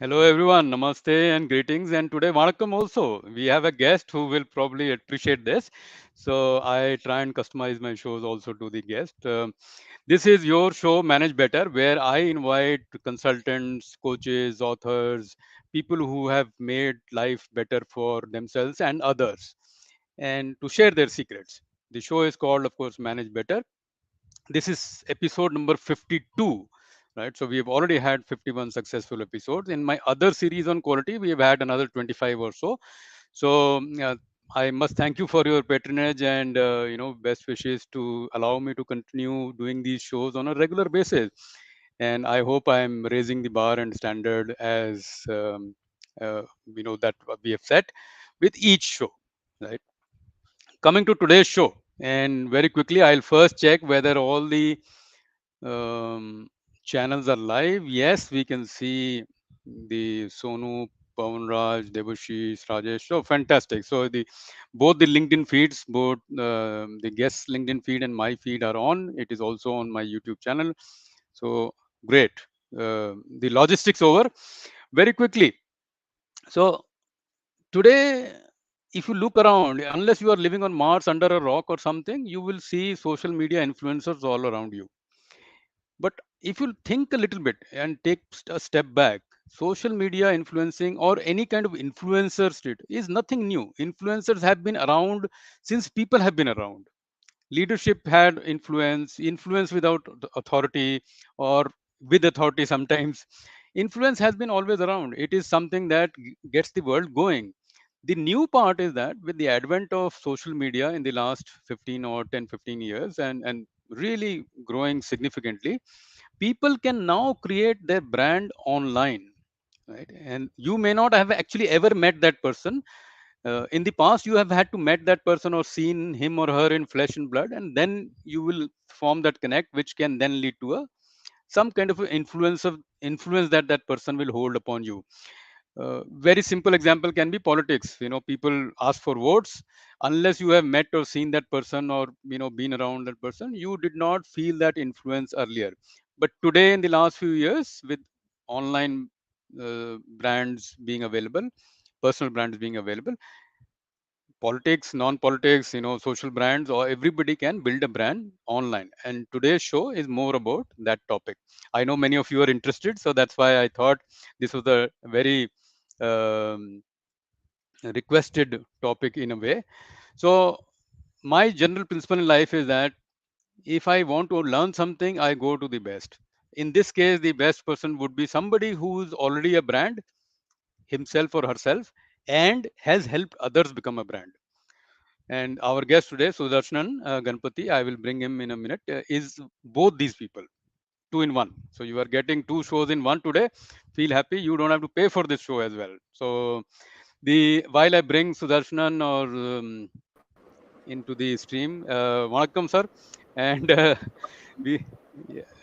Hello everyone, namaste and greetings. And today, Vanakkam also. We have a guest who will probably appreciate this. So I try and customize my shows also to the guest. This is your show, Manage Better, where I invite consultants, coaches, authors, people who have made life better for themselves and others, and to share their secrets. The show is called, of course, Manage Better. This is episode number 52, right? So we have already had 51 successful episodes. In my other series on quality, we have had another 25 or so. So I must thank you for your patronage and best wishes to allow me to continue doing these shows on a regular basis. And I hope I am raising the bar and standard as that we have set with each show, right? Coming to today's show, and very quickly, I'll first check whether all the um, channels are live. Yes, we can see the Sonu, Pawanraj, Debashish, Rajesh. So fantastic. So the both the LinkedIn feeds, both the guest LinkedIn feed and my feed are on. It is also on my YouTube channel. So great. The logistics over very quickly. So today, if you look around, unless you are living on Mars under a rock or something, you will see social media influencers all around you. But if you think a little bit and take a step back, social media influencing or any kind of influencer state is nothing new. Influencers have been around since people have been around. Leadership had influence without authority, or with authority sometimes. Influence has been always around. It is something that gets the world going. The new part is that with the advent of social media in the last 15 or 10, 15 years, and really growing significantly, people can now create their brand online, right? And you may not have actually ever met that person. In the past, you have had to met that person or seen him or her in flesh and blood, and then you will form that connect, which can then lead to a some kind of influence that that person will hold upon you. Very simple example can be politics. People ask for votes. Unless you have met or seen that person, or been around that person, you did not feel that influence earlier. But today, in the last few years, with online brands being available, personal brands being available, politics, non-politics, social brands, or everybody can build a brand online. And today's show is more about that topic. I know many of you are interested, so that's why I thought this was a very um, requested topic in a way. So my general principle in life is that if I want to learn something, I go to the best. In this case, the best person would be somebody who's already a brand, himself or herself, and has helped others become a brand. And our guest today, Sudharsanan Ganapathy, I will bring him in a minute, is both these people, two in one. So you are getting two shows in one today. Feel happy. You don't have to pay for this show as well. So the while I bring Sudarshanan or into the stream, Vanakkam sir, and we.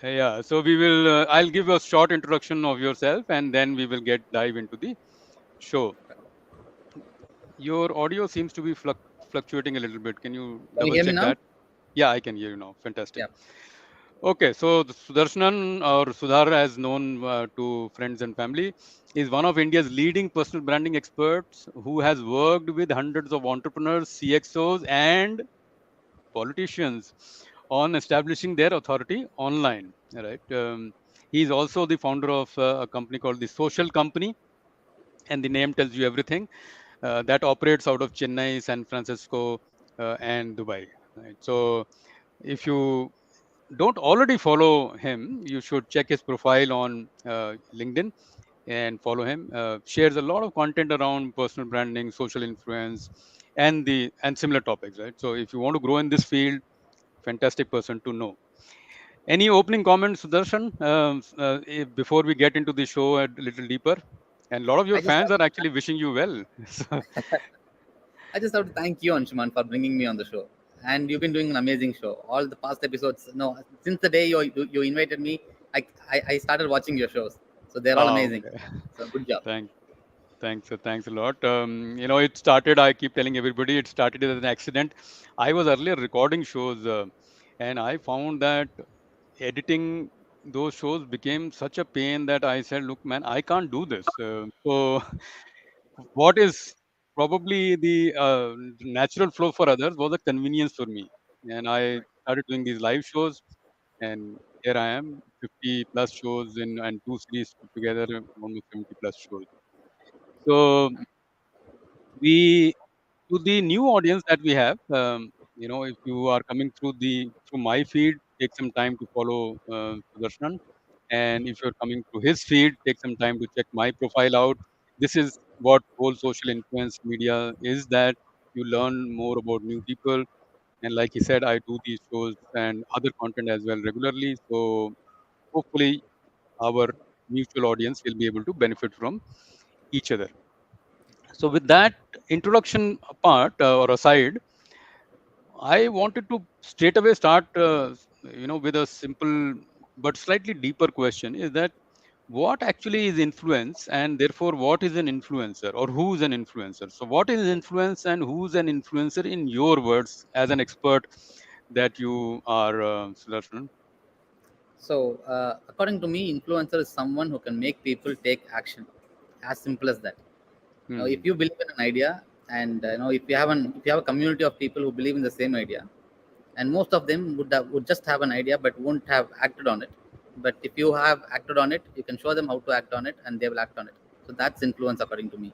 Yeah, so we will. I'll give a short introduction of yourself, and then we will get dive into the show. Your audio seems to be fluctuating a little bit. Can you Can you double hear me check now? that? Yeah, I can hear you now. Fantastic. Yeah. Okay, so the Sudarshanan, or Sudhar, as known to friends and family, is one of India's leading personal branding experts who has worked with hundreds of entrepreneurs, CXOs, and politicians on establishing their authority online. Right. He is also the founder of a company called the Social Company, and the name tells you everything. That operates out of Chennai, San Francisco, and Dubai. Right. So if you don't already follow him, you should check his profile on LinkedIn and follow him. Shares a lot of content around personal branding, social influence, and similar topics. Right. So if you want to grow in this field, fantastic person to know. Any opening comments, Sudarshan, before we get into the show a little deeper? And a lot of your I just fans have are to, actually wishing you well. So, I just have to thank you, Anshuman, for bringing me on the show. And you've been doing an amazing show. All the past episodes, no, since the day you invited me, I started watching your shows. So they're all oh, amazing. okay. So good job. Thanks a lot. It started, I keep telling everybody, it started as an accident. I was earlier recording shows, and I found that editing those shows became such a pain that I said, look, man, I can't do this. So, what is probably the natural flow for others was a convenience for me. And I started doing these live shows, and here I am, 50 plus shows in and two series put together, almost 70 plus shows. So, we to the new audience that we have, if you are coming through my feed, take some time to follow Sudarshan, and if you're coming through his feed, take some time to check my profile out. This is what whole social influence media is, that you learn more about new people, and like he said, I do these shows and other content as well regularly. So hopefully our mutual audience will be able to benefit from each other. So with that introduction apart or aside, I wanted to straight away start, with a simple but slightly deeper question: is that what actually is influence, and therefore what is an influencer, or who is an influencer? So, what is influence, and who's an influencer in your words as an expert that you are, Sudarshan? So, according to me, influencer is someone who can make people take action. As simple as that. If Hmm. you believe in an idea, and if you have a community of people who believe in the same idea, and most of them would just have an idea but won't have acted on it. But if you have acted on it, you can show them how to act on it, and they will act on it. So that's influence, according to me.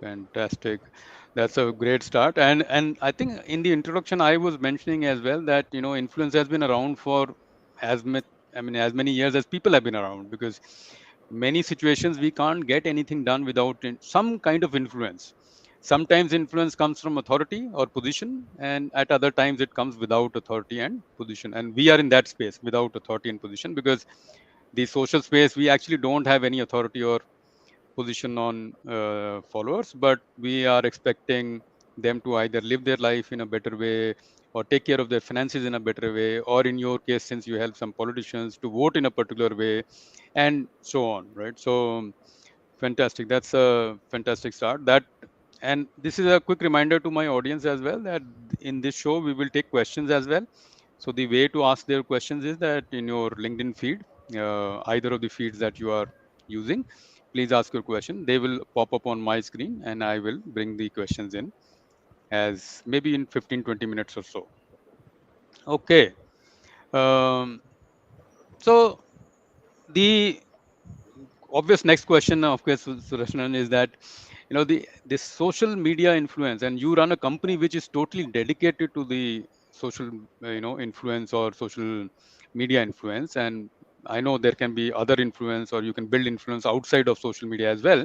Fantastic. That's a great start. And I think in the introduction I was mentioning as well that influence has been around for as much, I mean, as many years as people have been around, because many situations we can't get anything done without some kind of influence. Sometimes influence comes from authority or position, and at other times it comes without authority and position. And we are in that space without authority and position, because the social space, we actually don't have any authority or position on followers, but we are expecting them to either live their life in a better way, or take care of their finances in a better way, or in your case, since you help some politicians to vote in a particular way, and so on, right? So fantastic. That's a fantastic start. And this is a quick reminder to my audience as well, that in this show we will take questions as well. So the way to ask their questions is that in your LinkedIn feed, either of the feeds that you are using, please ask your question. They will pop up on my screen, and I will bring the questions in as maybe in 15-20 minutes or so. Okay. Um, so the obvious next question, of course, Surashnan, is that the this social media influence, and you run a company which is totally dedicated to the social influence or social media influence. And I know there can be other influence, or you can build influence outside of social media as well.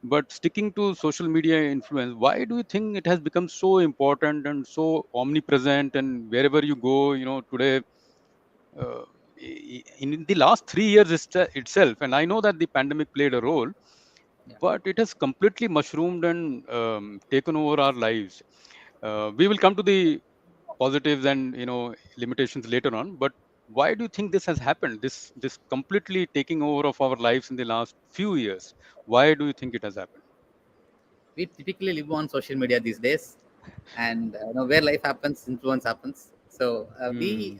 But sticking to social media influence, why do you think it has become so important and so omnipresent, and wherever you go, today, uh, in the last 3 years itself, and I know that the pandemic played a role, Yeah. but it has completely mushroomed and taken over our lives. We will come to the positives and limitations later on, but why do you think this has happened, this completely taking over of our lives in the last few years? Why do you think it has happened? We typically live on social media these days, and where life happens, influence happens. So Hmm. we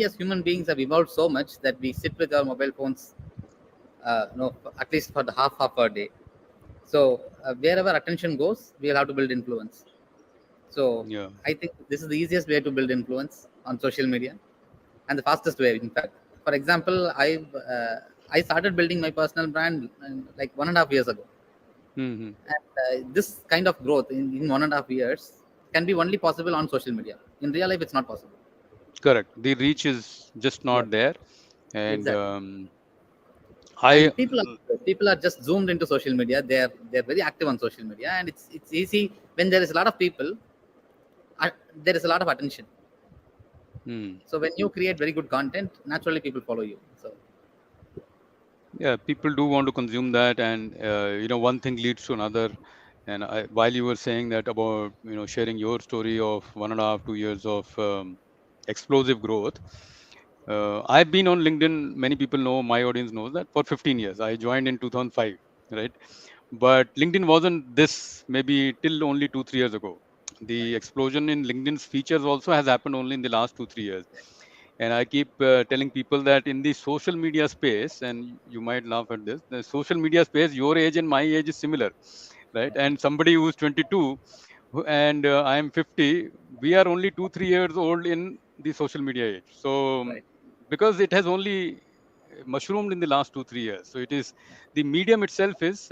as human beings have evolved so much that we sit with our mobile phones, at least for the half our day. So wherever attention goes, we'll have to build influence. So Yeah. I think this is the easiest way to build influence on social media, and the fastest way. In fact, for example, I started building my personal brand like 1.5 years ago, Hmm. and this kind of growth in 1.5 years can be only possible on social media. In real life, it's not possible. Correct. The reach is just Yes, not there. And exactly. I And people are just zoomed into social media. They're very active on social media, and it's easy when there is a lot of people. There is a lot of attention. hmm. So when you create very good content, naturally people follow you. So Yeah, people do want to consume that, and one thing leads to another. And while you were saying that about sharing your story of 1.5, 2 years of explosive growth, I've been on LinkedIn. Many people know, my audience knows that, for 15 years. I joined in 2005, right? But LinkedIn wasn't this maybe till only 2, 3 years ago. The explosion in LinkedIn's features also has happened only in the last 2, 3 years. And I keep telling people that in the social media space, and you might laugh at this, the social media space, your age and my age is similar, right? Okay. And somebody who's 22 and I am 50, we are only 2 3 years old in the social media age. So Right. because it has only mushroomed in the last 2 3 years, so it is, the medium itself is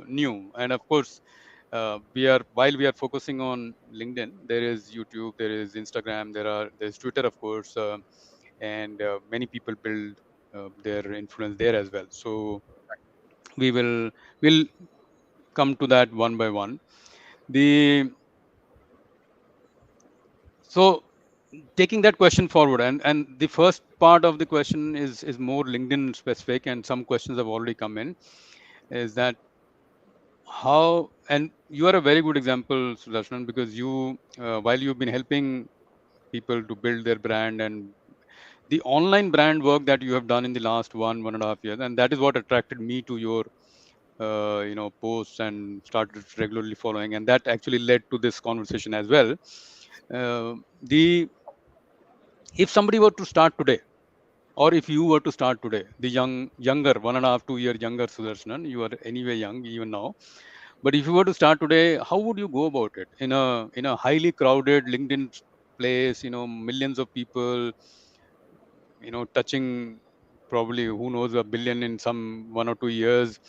new. And of course, we are, while we are focusing on LinkedIn, there is YouTube, there is Instagram, there's Twitter, of course, and many people build their influence there as well. So we will come to that one by one. The So taking that question forward, and the first part of the question is more LinkedIn specific, and some questions have already come in. Is that how? And you are a very good example, Sudarshan, because you, while you've been helping people to build their brand, and the online brand work that you have done in the last 1.5 years, and that is what attracted me to your posts and started regularly following, and that actually led to this conversation as well. The If somebody were to start today, or if you were to start today, the younger 1.5 2 year younger Sudarshan, you are anyway young even now, but if you were to start today, how would you go about it in a highly crowded LinkedIn place, millions of people, touching probably who knows a billion in some 1 or 2 years,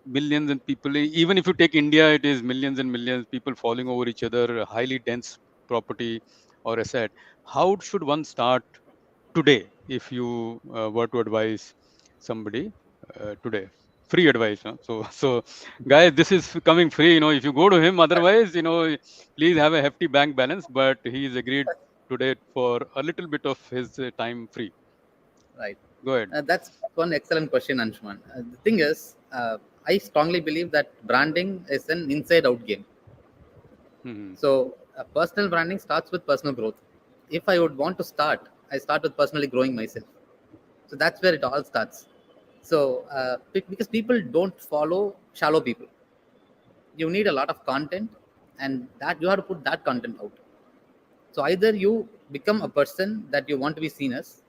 millions and people, even if you take India, it is millions and millions people falling over each other, a highly dense property or asset. How should one start today if you were to advise somebody today? Free advice, huh? So guys, this is coming free, if you go to him. Otherwise, please have a hefty bank balance, but he's agreed today for a little bit of his time free. Right. Go ahead. That's one excellent question, Anshuman. The thing is, I strongly believe that branding is an inside-out game. Hmm. So, personal branding starts with personal growth. If I would want to start, I start with personally growing myself. So that's where it all starts. So, because people don't follow shallow people, you need a lot of content, and that you have to put that content out. So either you become a person that you want to be seen as,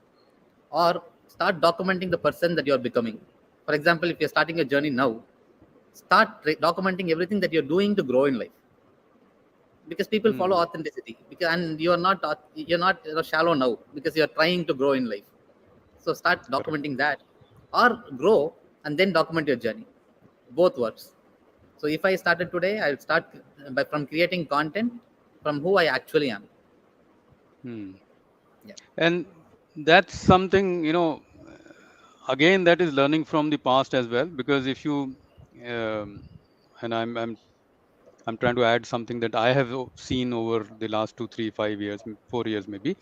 or start documenting the person that you are becoming. For example, if you're starting a journey now, start documenting everything that you're doing to grow in life, because people follow Hmm. authenticity, because and you're not shallow now because you're trying to grow in life. So start Correct. documenting that, or grow and then document your journey. Both works. So if I started today, I'll start from creating content from who I actually am. Hmm. Yeah. And that's something, again, that is learning from the past as well, because if you um, and I'm trying to add something that I have seen over the last 2 3 5 years, 4 years maybe,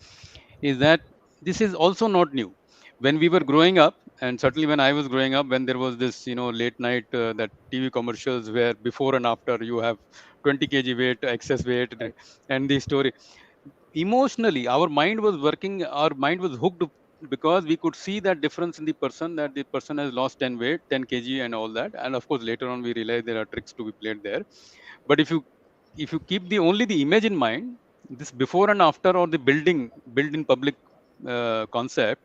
is that this is also not new. When we were growing up, and certainly when I was growing up, when there was this, late night, that TV commercials where before and after you have 20 kg weight, excess weight, Right. and the story, emotionally our mind was working, our mind was hooked, because we could see that difference in the person, that the person has lost 10 kg and all that. And of course later on we realized there are tricks to be played there. But if you keep the only the image in mind, this before and after, or the build in public concept.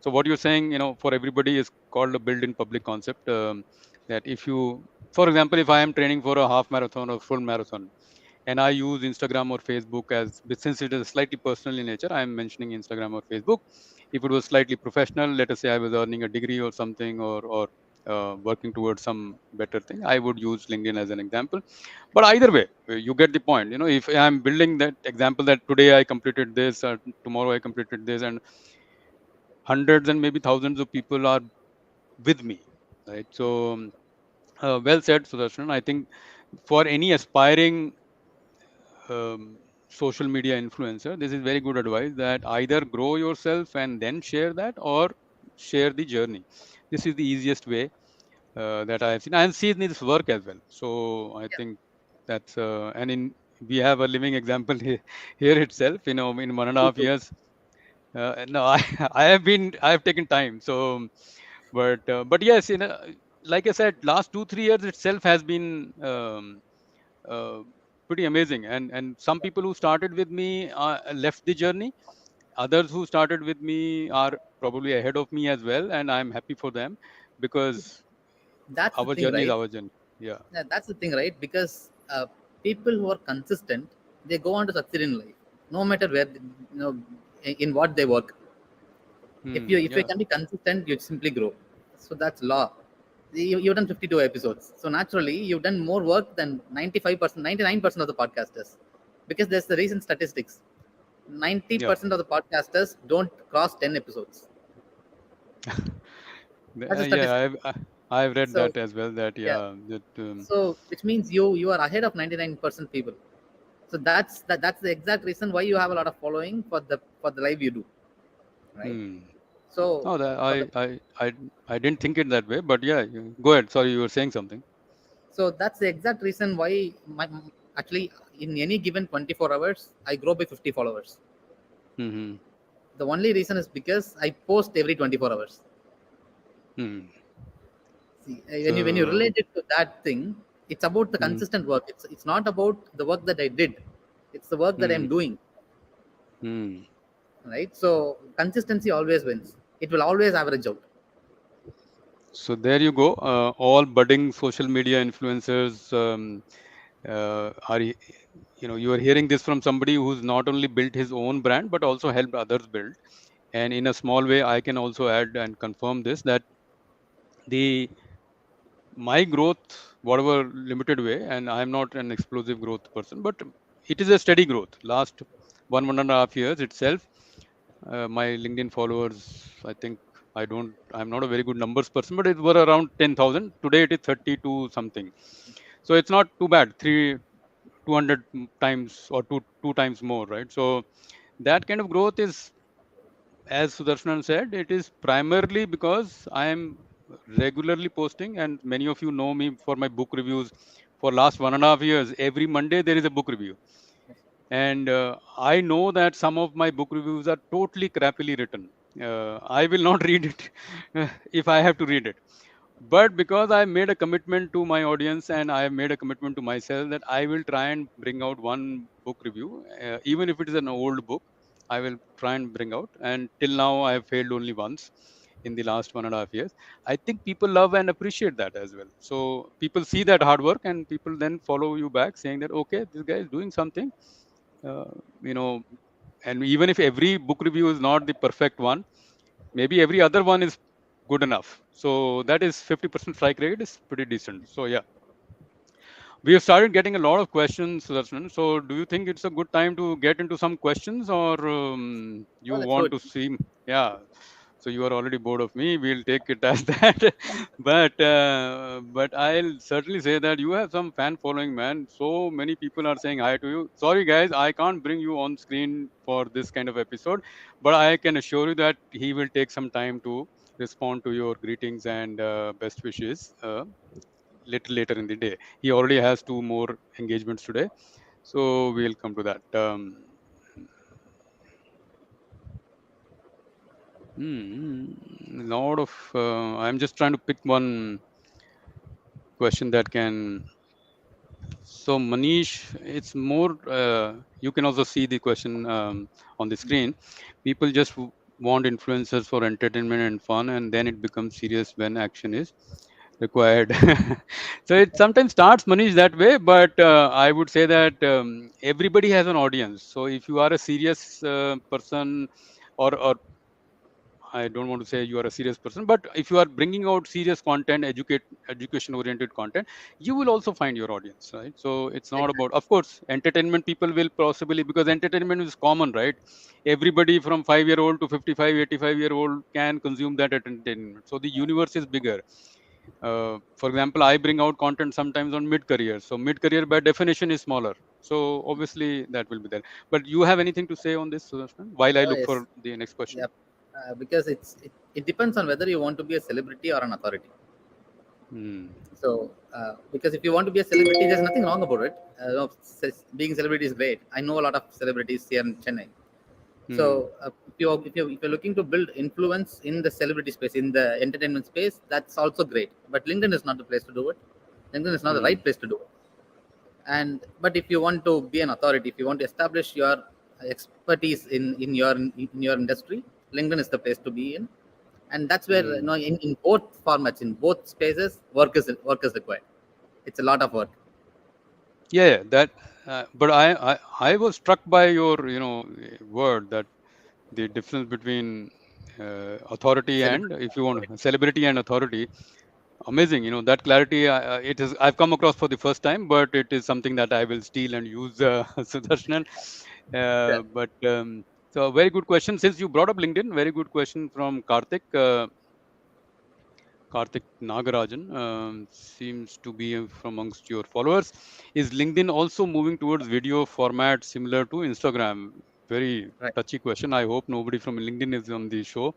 So what you're saying, for everybody, is called a build in public concept. That if you, for example, if I am training for a half marathon or full marathon, and I use Instagram or Facebook as, but since it is slightly personal in nature, I am mentioning Instagram or Facebook. If it was slightly professional, let us say I was earning a degree or something, or working towards some better thing, I would use LinkedIn as an example. But either way, you get the point. If I'm building that example that today I completed this, tomorrow I completed this, and hundreds and maybe thousands of people are with me, right? So well said, Sudarshan. I think for any aspiring social media influencer, this is very good advice, that either grow yourself and then share that, or share the journey. This is the easiest way that I have seen, and seen this work as well. So I Yeah. think that's and in we have a living example here itself. In one and a True, half true. years. No, I have taken time. So, but yes, like I said, last 2 3 years itself has been uh, pretty amazing. And some people who started with me left the journey. others who started with me are probably ahead of me as well, and I'm happy for them because That's the our thing, journey is right? our journey. Yeah. Yeah, that's the thing, right? Because people who are consistent, they go on to succeed in life, no matter where, in what they work. If you Yeah. can be consistent, you simply grow. So that's law. You've done 52 episodes, so naturally you've done more work than 95%, 99% of the podcasters, because there's the recent statistics. Yeah. 90% of the podcasters don't cross 10 episodes. That's a Yeah. statistic. I've read So that as well. That yeah, yeah. That so which means you are ahead of 99% people. So that's the exact reason why you have a lot of following for the live you do, right? hmm. So Oh, that for the I didn't think it that way, but yeah. Go ahead. Sorry, you were saying something. so that's the exact reason why actually in any given 24 hours I grow by 50 followers. Hmm. The only reason is because I post every 24 hours. Hmm. See, when you So. relate it to that thing, it's about the Hmm. consistent work. It's not about the work that I did. It's the work that Hmm. I'm doing, Hmm. right? So consistency always wins. It will always average out. So there you go. All budding social media influencers are, you are hearing this from somebody who's not only built his own brand but also helped others build. And in a small way, I can also add and confirm this that the my growth, whatever limited way, and I'm not an explosive growth person, but it is a steady growth. Last 1.5 years itself, my LinkedIn followers, I think I'm not a very good numbers person, but it were around 10,000. Today it is 32 something. So it's not too bad. 200 times or two times more, right? So that kind of growth is, as Sudarshan said, it is primarily because I am regularly posting, and many of you know me for my book reviews. For last 1.5 years, every Monday there is a book review, and I know that some of my book reviews are totally crappily written. I will not read it if I have to read it, but because I made a commitment to my audience and I have made a commitment to myself that I will try and bring out one book review, even if it is an old book, I will try and bring out. And till now, I have failed only once in the last 1.5 years. I think people love and appreciate that as well. So people see that hard work and people then follow you back saying that, okay, this guy is doing something, uh, you know, and even if every book review is not the perfect one, maybe every other one is good enough. So that is 50% strike rate is pretty decent. So yeah, we have started getting a lot of questions, Sudarshan. So do you think it's a good time to get into some questions, or you Oh, let's do want it. to see? Yeah. So you are already bored of me. We'll take it as that. But I'll certainly say that you have some fan following, man. So many people are saying hi to you. Sorry, guys, I can't bring you on screen for this kind of episode, but I can assure you that he will take some time to respond to your greetings and best wishes. Little later in the day. He already has two more engagements today, so we'll come to that. Lot of. I'm just trying to pick one question that can. So Manish, it's more. You can also see the question on the screen. People just want influencers for entertainment and fun, and then it becomes serious when action is required. So it sometimes starts Manish that way, but I would say that everybody has an audience. So if you are a serious person, or I don't want to say you are a serious person, but if you are bringing out serious content, education oriented content, you will also find your audience, right? So it's not about, Exactly. of course, entertainment people will possibly, because entertainment is common, right? Everybody from 5-year old to 55, 85-year old can consume that entertainment. So the universe is bigger. For example, I bring out content sometimes on mid career. So mid career by definition is smaller. So obviously that will be there. But you have anything to say on this, Sudarshan, while I Oh look yes. for the next question? Yep. Because it depends on whether you want to be a celebrity or an authority. Hmm. So, because if you want to be a celebrity, there's nothing wrong about it. Being a celebrity is great. I know a lot of celebrities here in Chennai. Hmm. So, if you're looking to build influence in the celebrity space, in the entertainment space, that's also great. But LinkedIn is not the place to do it. LinkedIn is not the Hmm. right place to do it. And but if you want to be an authority, if you want to establish your expertise in your industry, LinkedIn is the place to be in. And that's where, Mm. in both formats, in both spaces, work is required. It's a lot of work. Yeah, yeah, that. But I was struck by your word that the difference between authority and, Celebrity if you authority. want, celebrity and authority. Amazing, that clarity. It is I've come across for the first time, but it is something that I will steal and use, Sudarshan. Yeah. But so a very good question. Since you brought up LinkedIn, very good question from Karthik. Karthik Nagarajan seems to be from amongst your followers. Is LinkedIn also moving towards video format similar to Instagram? Very Right. touchy question. I hope nobody from LinkedIn is on the show,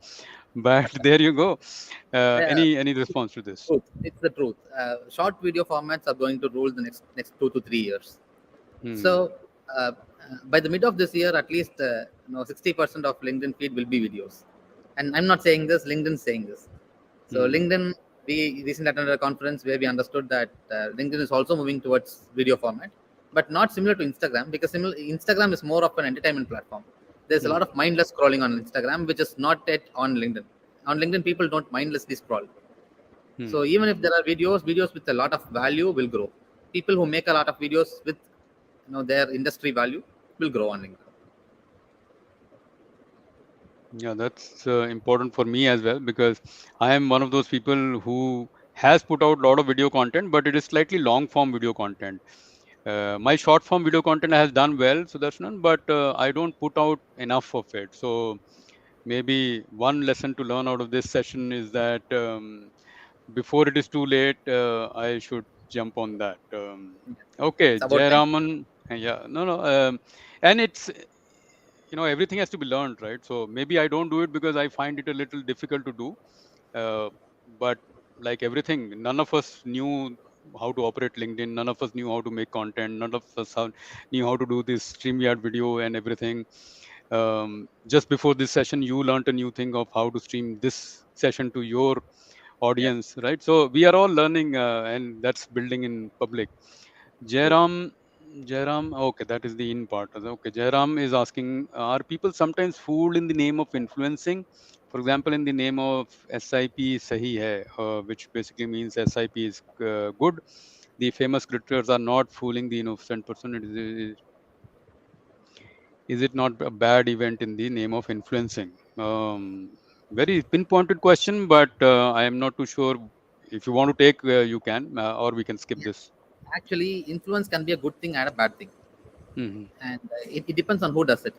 but there you go. Yeah. Any response to this? Truth. It's the truth. Short video formats are going to rule the next 2 to 3 years. So Hmm. by the mid of this year, at least 60% of LinkedIn feed will be videos. And I'm not saying this; LinkedIn is saying this. So Hmm. LinkedIn, we recently attended a conference where we understood that LinkedIn is also moving towards video format, but not similar to Instagram, because Instagram is more of an entertainment platform. There's a lot Hmm. of mindless scrolling on Instagram, which is not yet on LinkedIn. On LinkedIn, people don't mindlessly scroll. So Hmm. even if there are videos with a lot of value will grow. People who make a lot of videos with their industry value will grow on LinkedIn. Yeah, that's important for me as well, because I am one of those people who has put out a lot of video content, but it is slightly long form video content. My short form video content has done well, Sudarshan, but I don't put out enough of it. So maybe one lesson to learn out of this session is that, before it is too late, I should jump on that. Okay, It's about time. Jayaraman. Yeah, no, no, and it's, everything has to be learned, right? So maybe I don't do it because I find it a little difficult to do. uh, but like everything, none of us knew how to operate LinkedIn, none of us knew how to make content, none of us knew how to do this StreamYard video and everything. Just before this session, you learned a new thing of how to stream this session to your Yeah, audience, right? So we are all learning, and that's building in public. true. Jairam, Jairam, okay, that is the in part. Okay, Jairam is asking, are people sometimes fooled in the name of influencing? For example, in the name of SIP Sahi Hai, which basically means SIP is good. The famous scriptures are not fooling the innocent person. Is it not a bad event in the name of influencing? Very pinpointed question, but I am not too sure. If you want to take, you can, or we can skip Yeah. this. Actually, influence can be a good thing and a bad thing, Hmm. and it depends on who does it.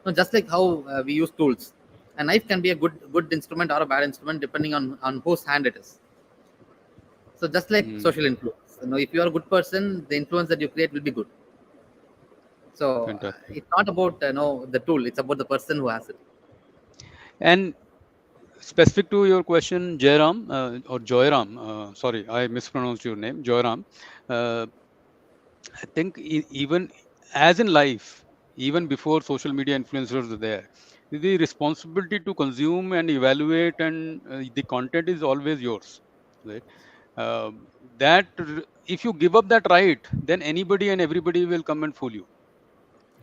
No, just like how we use tools, a knife can be a good instrument or a bad instrument depending on whose hand it is. So just like Hmm. social influence, if you are a good person, the influence that you create will be good. So Fantastic. it's not about the tool; it's about the person who has it. And specific to your question, Jairam, or Joyram, sorry, I mispronounced your name, Joyram. Uh, I think even as in life, even before social media influencers are there, the responsibility to consume and evaluate and the content is always yours, right? That if you give up that right, then anybody and everybody will come and fool you,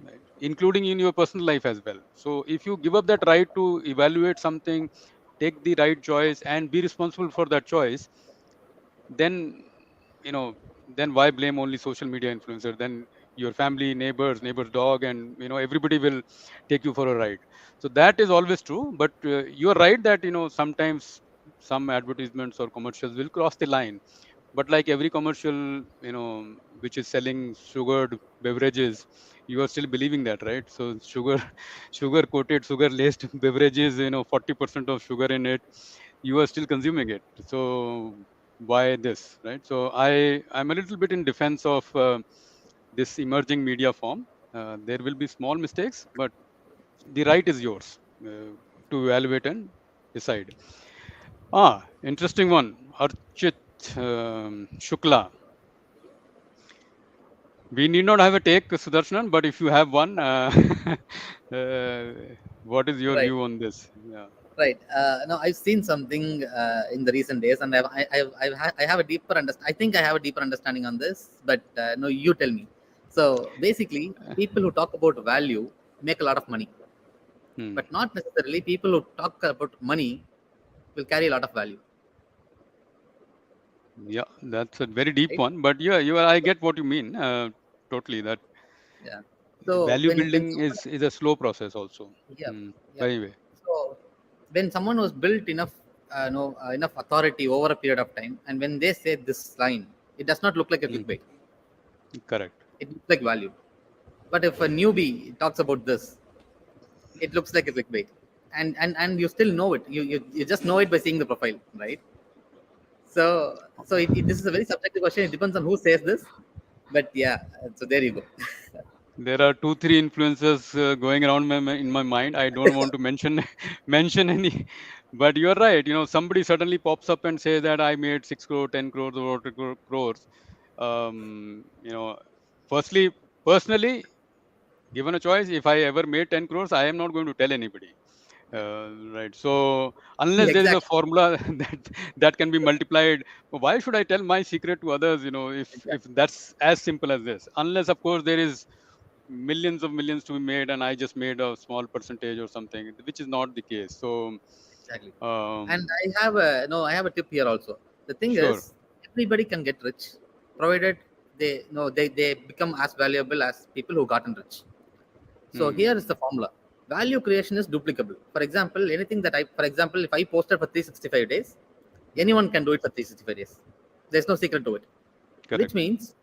right? Including in your personal life as well. So if you give up that right to evaluate something, take the right choice and be responsible for that choice, then you know then why blame only social media influencer? Then your family, neighbors dog, and everybody will take you for a ride. So that is always true, but you're right that sometimes some advertisements or commercials will cross the line. But like every commercial, which is selling sugared beverages, you are still believing that, right? So sugar sugar coated, sugar laced beverages, 40% of sugar in it, you are still consuming it. So why this, right? So I'm a little bit in defense of this emerging media form. There will be small mistakes, but the right is yours, to evaluate and decide. Interesting one. Archit Shukla. We need not have a take, Sudarshan, but if you have one, uh, what is your Right. view on this? Yeah. Right. No, I've seen something in the recent days, and I have a deeper understand. I think I have a deeper understanding on this, but no, you tell me. So basically, people who talk about value, make a lot of money, Hmm. but not necessarily people who talk about money will carry a lot of value, Yeah, that's a very deep right? one. But yeah, you are, I get what you mean. Totally. That Yeah. So value when building someone, is a slow process also. yeah, Hmm. yeah. By the way. So when someone was built enough, enough authority over a period of time, and when they say this line, it does not look like a Hmm. clickbait. Correct. It looks like value. But if a newbie talks about this, it looks like a clickbait, and you still know it. You just know it by seeing the profile, right? So this is a very subjective question. It depends on who says this, but yeah. So there you go. There are two, three influences going around in my mind. I don't want to mention mention any, but you're right. Somebody suddenly pops up and says that I made 6 crore, 10 crores, or crores. You know, firstly, personally, given a choice, if I ever made 10 crores, I am not going to tell anybody. Right. So unless there is a Exactly, formula that can be multiplied, why should I tell my secret to others? If exactly, that's as simple as this. Unless, of course, there is millions of millions to be made, and I just made a small percentage or something, which is not the case. So, exactly. And um, I have a tip here also. The thing sure. is, everybody can get rich, provided they become as valuable as people who gotten rich. So Hmm. here is the formula. Value creation is duplicable. For example, for example, if I posted for 365 days, Hmm. anyone can do it for 365 days. There's no secret to it. Which Correct. means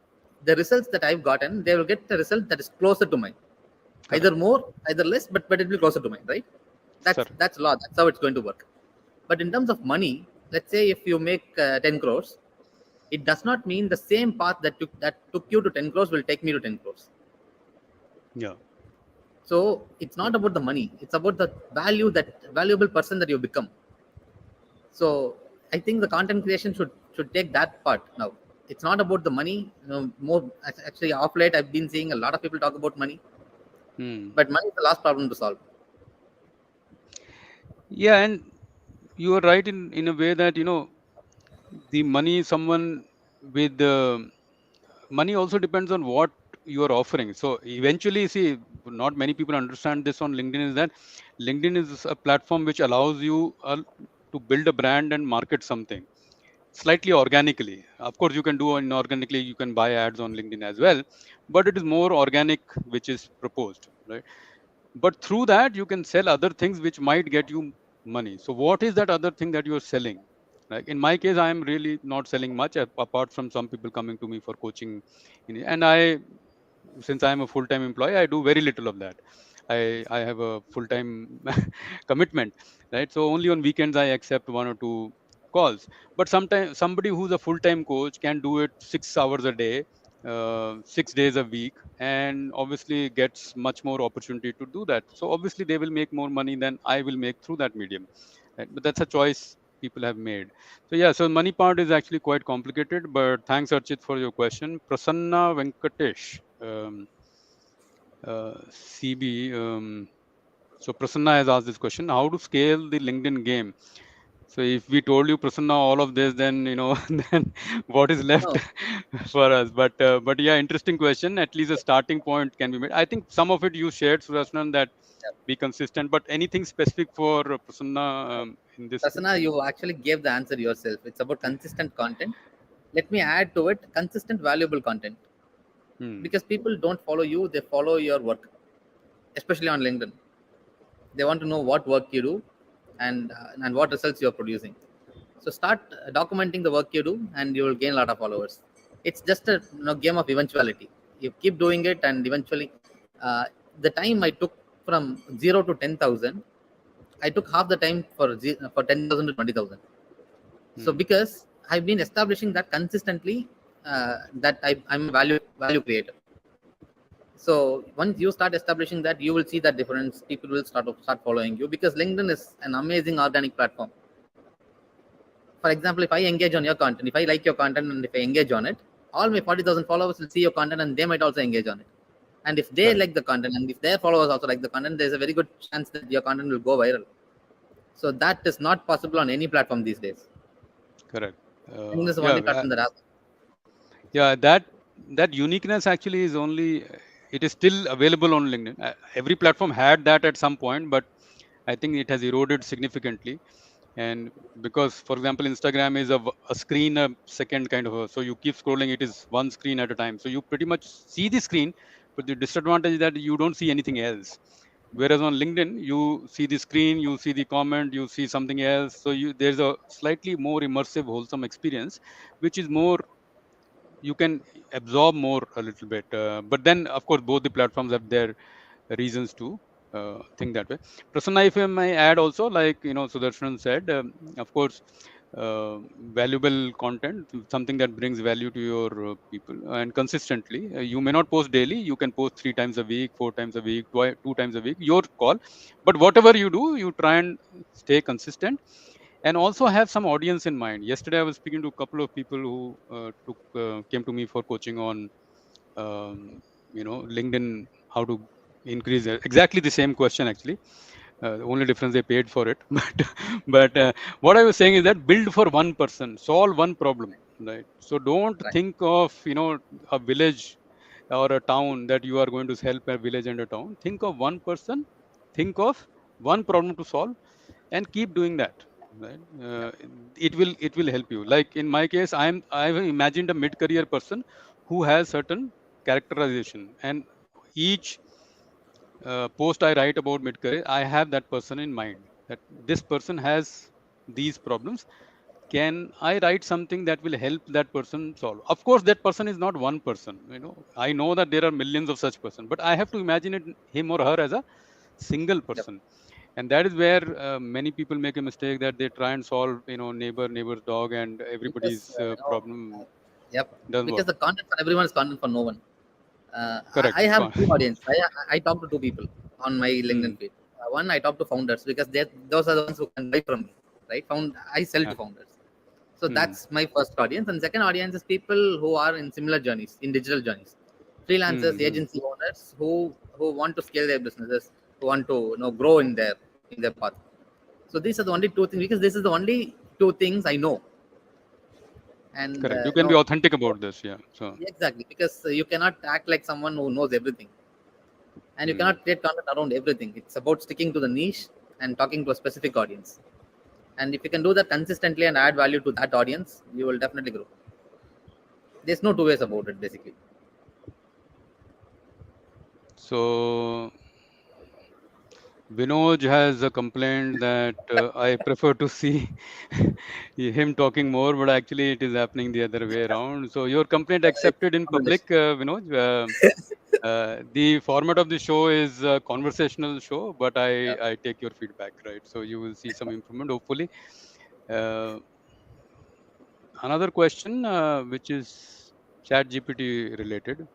the results that I've gotten, they will get the result that is closer to mine. Either Correct. more, either less, but it will be closer to mine, right? Sir. That's law. That's how it's going to work. But in terms of money, let's say if you make 10 crores, it does not mean the same path that took you to 10 crores will take me to 10 crores. Yeah. So it's not about the money. It's about the value, that valuable person that you become. So I think the content creation should take that part now. It's not about the money. More actually, off late I've been seeing a lot of people talk about money, Hmm. but money is the last problem to solve. Yeah, and you are right in a way that the money someone with the money also depends on what you are offering. So eventually, see, not many people understand this on LinkedIn, is that LinkedIn is a platform which allows you to build a brand and market something slightly organically. Of course, you can do inorganically, you can buy ads on LinkedIn as well, but it is more organic, which is proposed, right? But through that, you can sell other things which might get you money. So what is that other thing that you're selling? Like in my case, I am really not selling much, apart from some people coming to me for coaching. And I, since I am a full-time employee, I do very little of that. I have a full-time commitment, right? So only on weekends I accept one or two calls. But sometimes somebody who's a full-time coach can do it 6 hours a day, 6 days a week, and obviously gets much more opportunity to do that. So obviously they will make more money than I will make through that medium, right? But that's a choice people have made. So yeah, so money part is actually quite complicated. But thanks, Archit, for your question. Prasanna Venkatesh, CB. So Prasanna has asked this question: how to scale the LinkedIn game? So if we told you, Prasanna, all of this, then then what is left No, for us? But yeah, interesting question. At least a starting point can be made. I think some of it you shared, Sudharsanan, that yeah, be consistent. But anything specific for Prasanna no. in this case? Prasanna, you actually gave the answer yourself. It's about consistent content. Let me add to it consistent, valuable content. Hmm. Because people don't follow you, they follow your work, especially on LinkedIn. They want to know what work you do and what results you're producing. So start documenting the work you do, and you will gain a lot of followers. It's just a game of eventuality. You keep doing it, and eventually, uh, the time I took from 0 to 10,000, I took half the time for 10,000 to 20,000. So Hmm. because I've been establishing that consistently, that I'm a value creator. So once you start establishing that, you will see that difference. People will start following you because LinkedIn is an amazing organic platform. For example, if I engage on your content, if I like your content and if I engage on it, all my 40,000 followers will see your content and they might also engage on it. And if they Correct. like the content and if their followers also like the content, there's a very good chance that your content will go viral. So that is not possible on any platform these days. Correct. LinkedIn is the Yeah. only platform that has. Yeah. That uniqueness actually is only it is still available on LinkedIn. Every platform had that at some point, but I think it has eroded significantly. And because, for example, Instagram is a screen a second kind of so you keep scrolling, it is one screen at a time, so you pretty much see the screen, but the disadvantage is that you don't see anything else. Whereas on LinkedIn, you see the screen, you see the comment, you see something else, so there's a slightly more immersive, wholesome experience, which is more, you can absorb more a little bit. But then of course both the platforms have their reasons to think that way. Prasanna, if I may add also, like Sudarshan said, of course, uh, valuable content, something that brings value to your people, and consistently. You may not post daily, you can post 3 times a week, 4 times a week, 2 times a week, your call. But whatever you do, you try and stay consistent, and also have some audience in mind. Yesterday I was speaking to a couple of people who came to me for coaching on um, LinkedIn, how to increase exactly the same question actually. The only difference, they paid for it. But what I was saying is that build for one person, solve one problem, right? So don't Right. think of a village or a town, that you are going to help a village and a town. Think of one person, think of one problem to solve, and keep doing that, right? It will help you. Like in my case, I've imagined a mid career person who has certain characterization, and each post I write about mid career, I have that person in mind, that this person has these problems. Can I write something that will help that person solve? Of course that person is not one person, I know that there are millions of such person, but I have to imagine him or her as a single Yep. person. And that is where many people make a mistake, that they try and solve neighbor's dog, and everybody's Because problem yep, doesn't because work. the content for everyone is content for no one. I Correct. have two audience. I talk to two people on my LinkedIn Hmm. feed. One, I talk to founders because those are the ones who can buy from me, right? I sell Yeah. to founders. So Hmm. that's my first audience. And second audience is people who are in similar journeys, in digital journeys. Freelancers, Hmm. Hmm. agency owners who want to scale their businesses, who want to grow in their path. So these are the only two things, because this is the only two things I know. And Correct. You can be authentic about this. Yeah. So. exactly, because you cannot act like someone who knows everything, and you Hmm. cannot create content around everything. It's about sticking to the niche and talking to a specific audience. And if you can do that consistently and add value to that audience, you will definitely grow. There's no two ways about it, basically. So Vinod has a complaint that I prefer to see him talking more, but actually it is happening the other way around. So your complaint It's accepted in public, combination. Vinod. The format of the show is a conversational show, but Yeah. I take your feedback, right? So you will see some improvement, hopefully. Uh, Another question, which is Chat GPT related.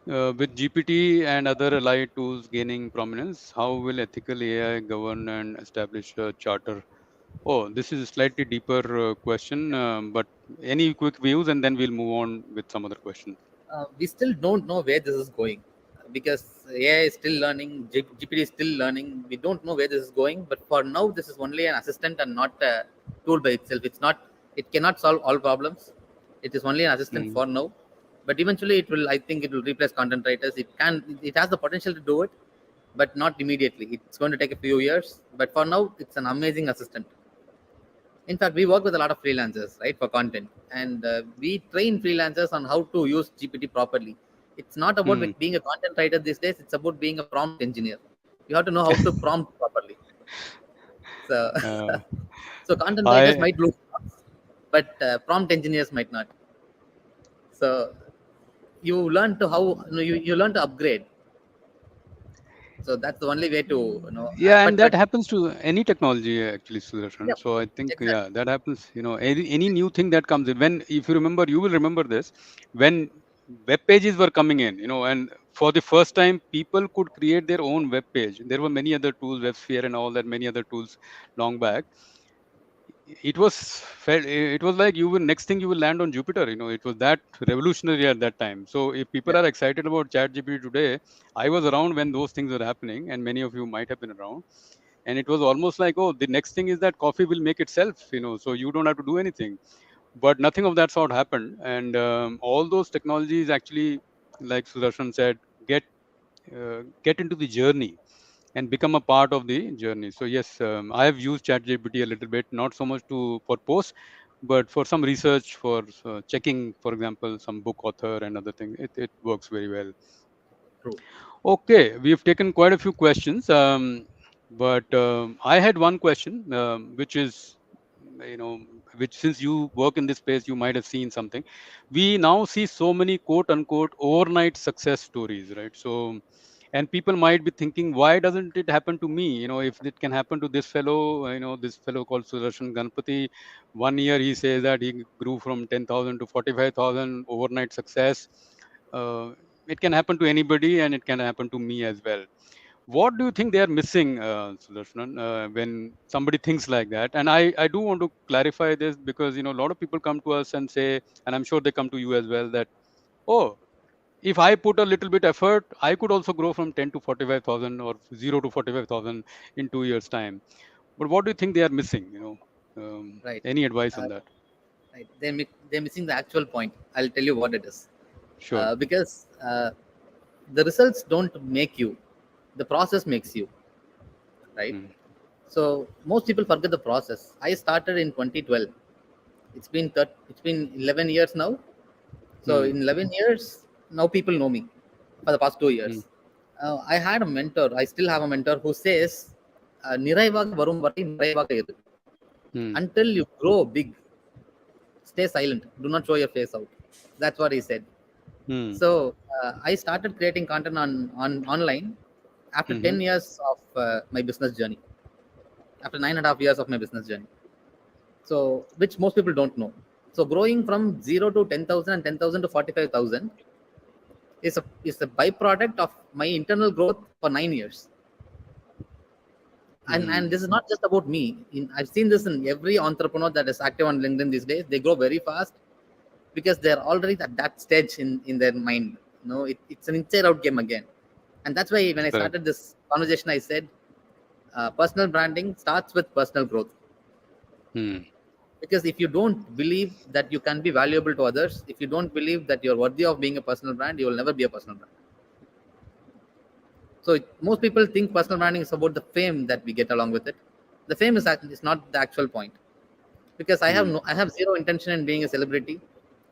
With GPT and other AI tools gaining prominence, how will ethical AI govern and establish a charter? Oh, this is a slightly deeper question, but any quick views, and then we'll move on with some other questions. We still don't know where this is going, because AI is still learning, GPT is still learning. We don't know where this is going, but for now, this is only an assistant and not a tool by itself. It's not. It cannot solve all problems. It is only an assistant Mm. for now, but eventually, it will. I think it will replace content writers. It can. It has the potential to do it, but not immediately. It's going to take a few years. But for now, it's an amazing assistant. In fact, we work with a lot of freelancers, right, for content, and we train freelancers on how to use GPT properly. It's not about Mm. being a content writer these days. It's about being a prompt engineer. You have to know how to prompt properly. So, Uh, so content writers I might lose jobs, but prompt engineers might not. So you learn to how you learn to upgrade. So that's the only way to Yeah, and that but happens to any technology actually, yeah, Sudarshan. So I think, exactly. yeah, that happens. Any new thing that comes in. When, if you remember, you will remember this, when web pages were coming in, and for the first time, people could create their own web page. There were many other tools, WebSphere and all that, many other tools long back. It was like you will, next thing you will land on Jupiter. It was that revolutionary at that time. So if people Yeah, are excited about ChatGPT today, I was around when those things were happening, and many of you might have been around. And it was almost like, oh, the next thing is that coffee will make itself, so you don't have to do anything. But nothing of that sort happened, and all those technologies actually like Sudarshan said, get get into the journey and become a part of the journey. So yes, I have used ChatGPT a little bit, not so much to for posts, but for some research, for checking, for example, some book author and other things. It works very well. True. Okay, we've taken quite a few questions, but I had one question, which is, you know, which since you work in this space, you might have seen something. We now see so many quote unquote overnight success stories, right? So, and people might be thinking, why doesn't it happen to me? You know, if it can happen to this fellow, this fellow called Sudarshan Ganapathy, 1 year he says that he grew from 10,000 to 45,000 overnight success. Uh, it can happen to anybody, and it can happen to me as well. What do you think they are missing, Sudarshan, when somebody thinks like that? And I do want to clarify this, because a lot of people come to us and say, and I'm sure they come to you as well, that, oh, if I put a little bit effort, I could also grow from 10 to 45,000 or 0 to 45,000 in 2 years' time. But what do you think they are missing? Right. Any advice on Uh, that? right. They're missing the actual point. I'll tell you what it is. Sure. Because the results don't make you, the process makes you, right? Mm. So most people forget the process. I started in 2012. It's been 11 years now. So Mm. in 11 years, now people know me for the past 2 years. Mm. I had a mentor. I still have a mentor who says, "நிறைவாக வரும் வரை நிறைவாக இரு. Mm. Until you grow big, stay silent. Do not show your face out." That's what he said. Mm. So I started creating content on online after Mm-hmm. 10 years of my business journey. After 9.5 years of my business journey. So which most people don't know. So growing from 0 to 10,000 and 10,000 to 45,000 is a byproduct of my internal growth for 9 years. And Mm. this is not just about me. I've seen this in every entrepreneur that is active on LinkedIn these days. They grow very fast because they're already at that stage in their mind. It's an inside out game again. And that's why when I Correct. started this conversation, I said personal branding starts with personal growth. Mm. Because if you don't believe that you can be valuable to others, if you don't believe that you're worthy of being a personal brand, you will never be a personal brand. So most people think personal branding is about the fame that we get along with it. The fame is not the actual point. Because Mm. I have zero intention in being a celebrity.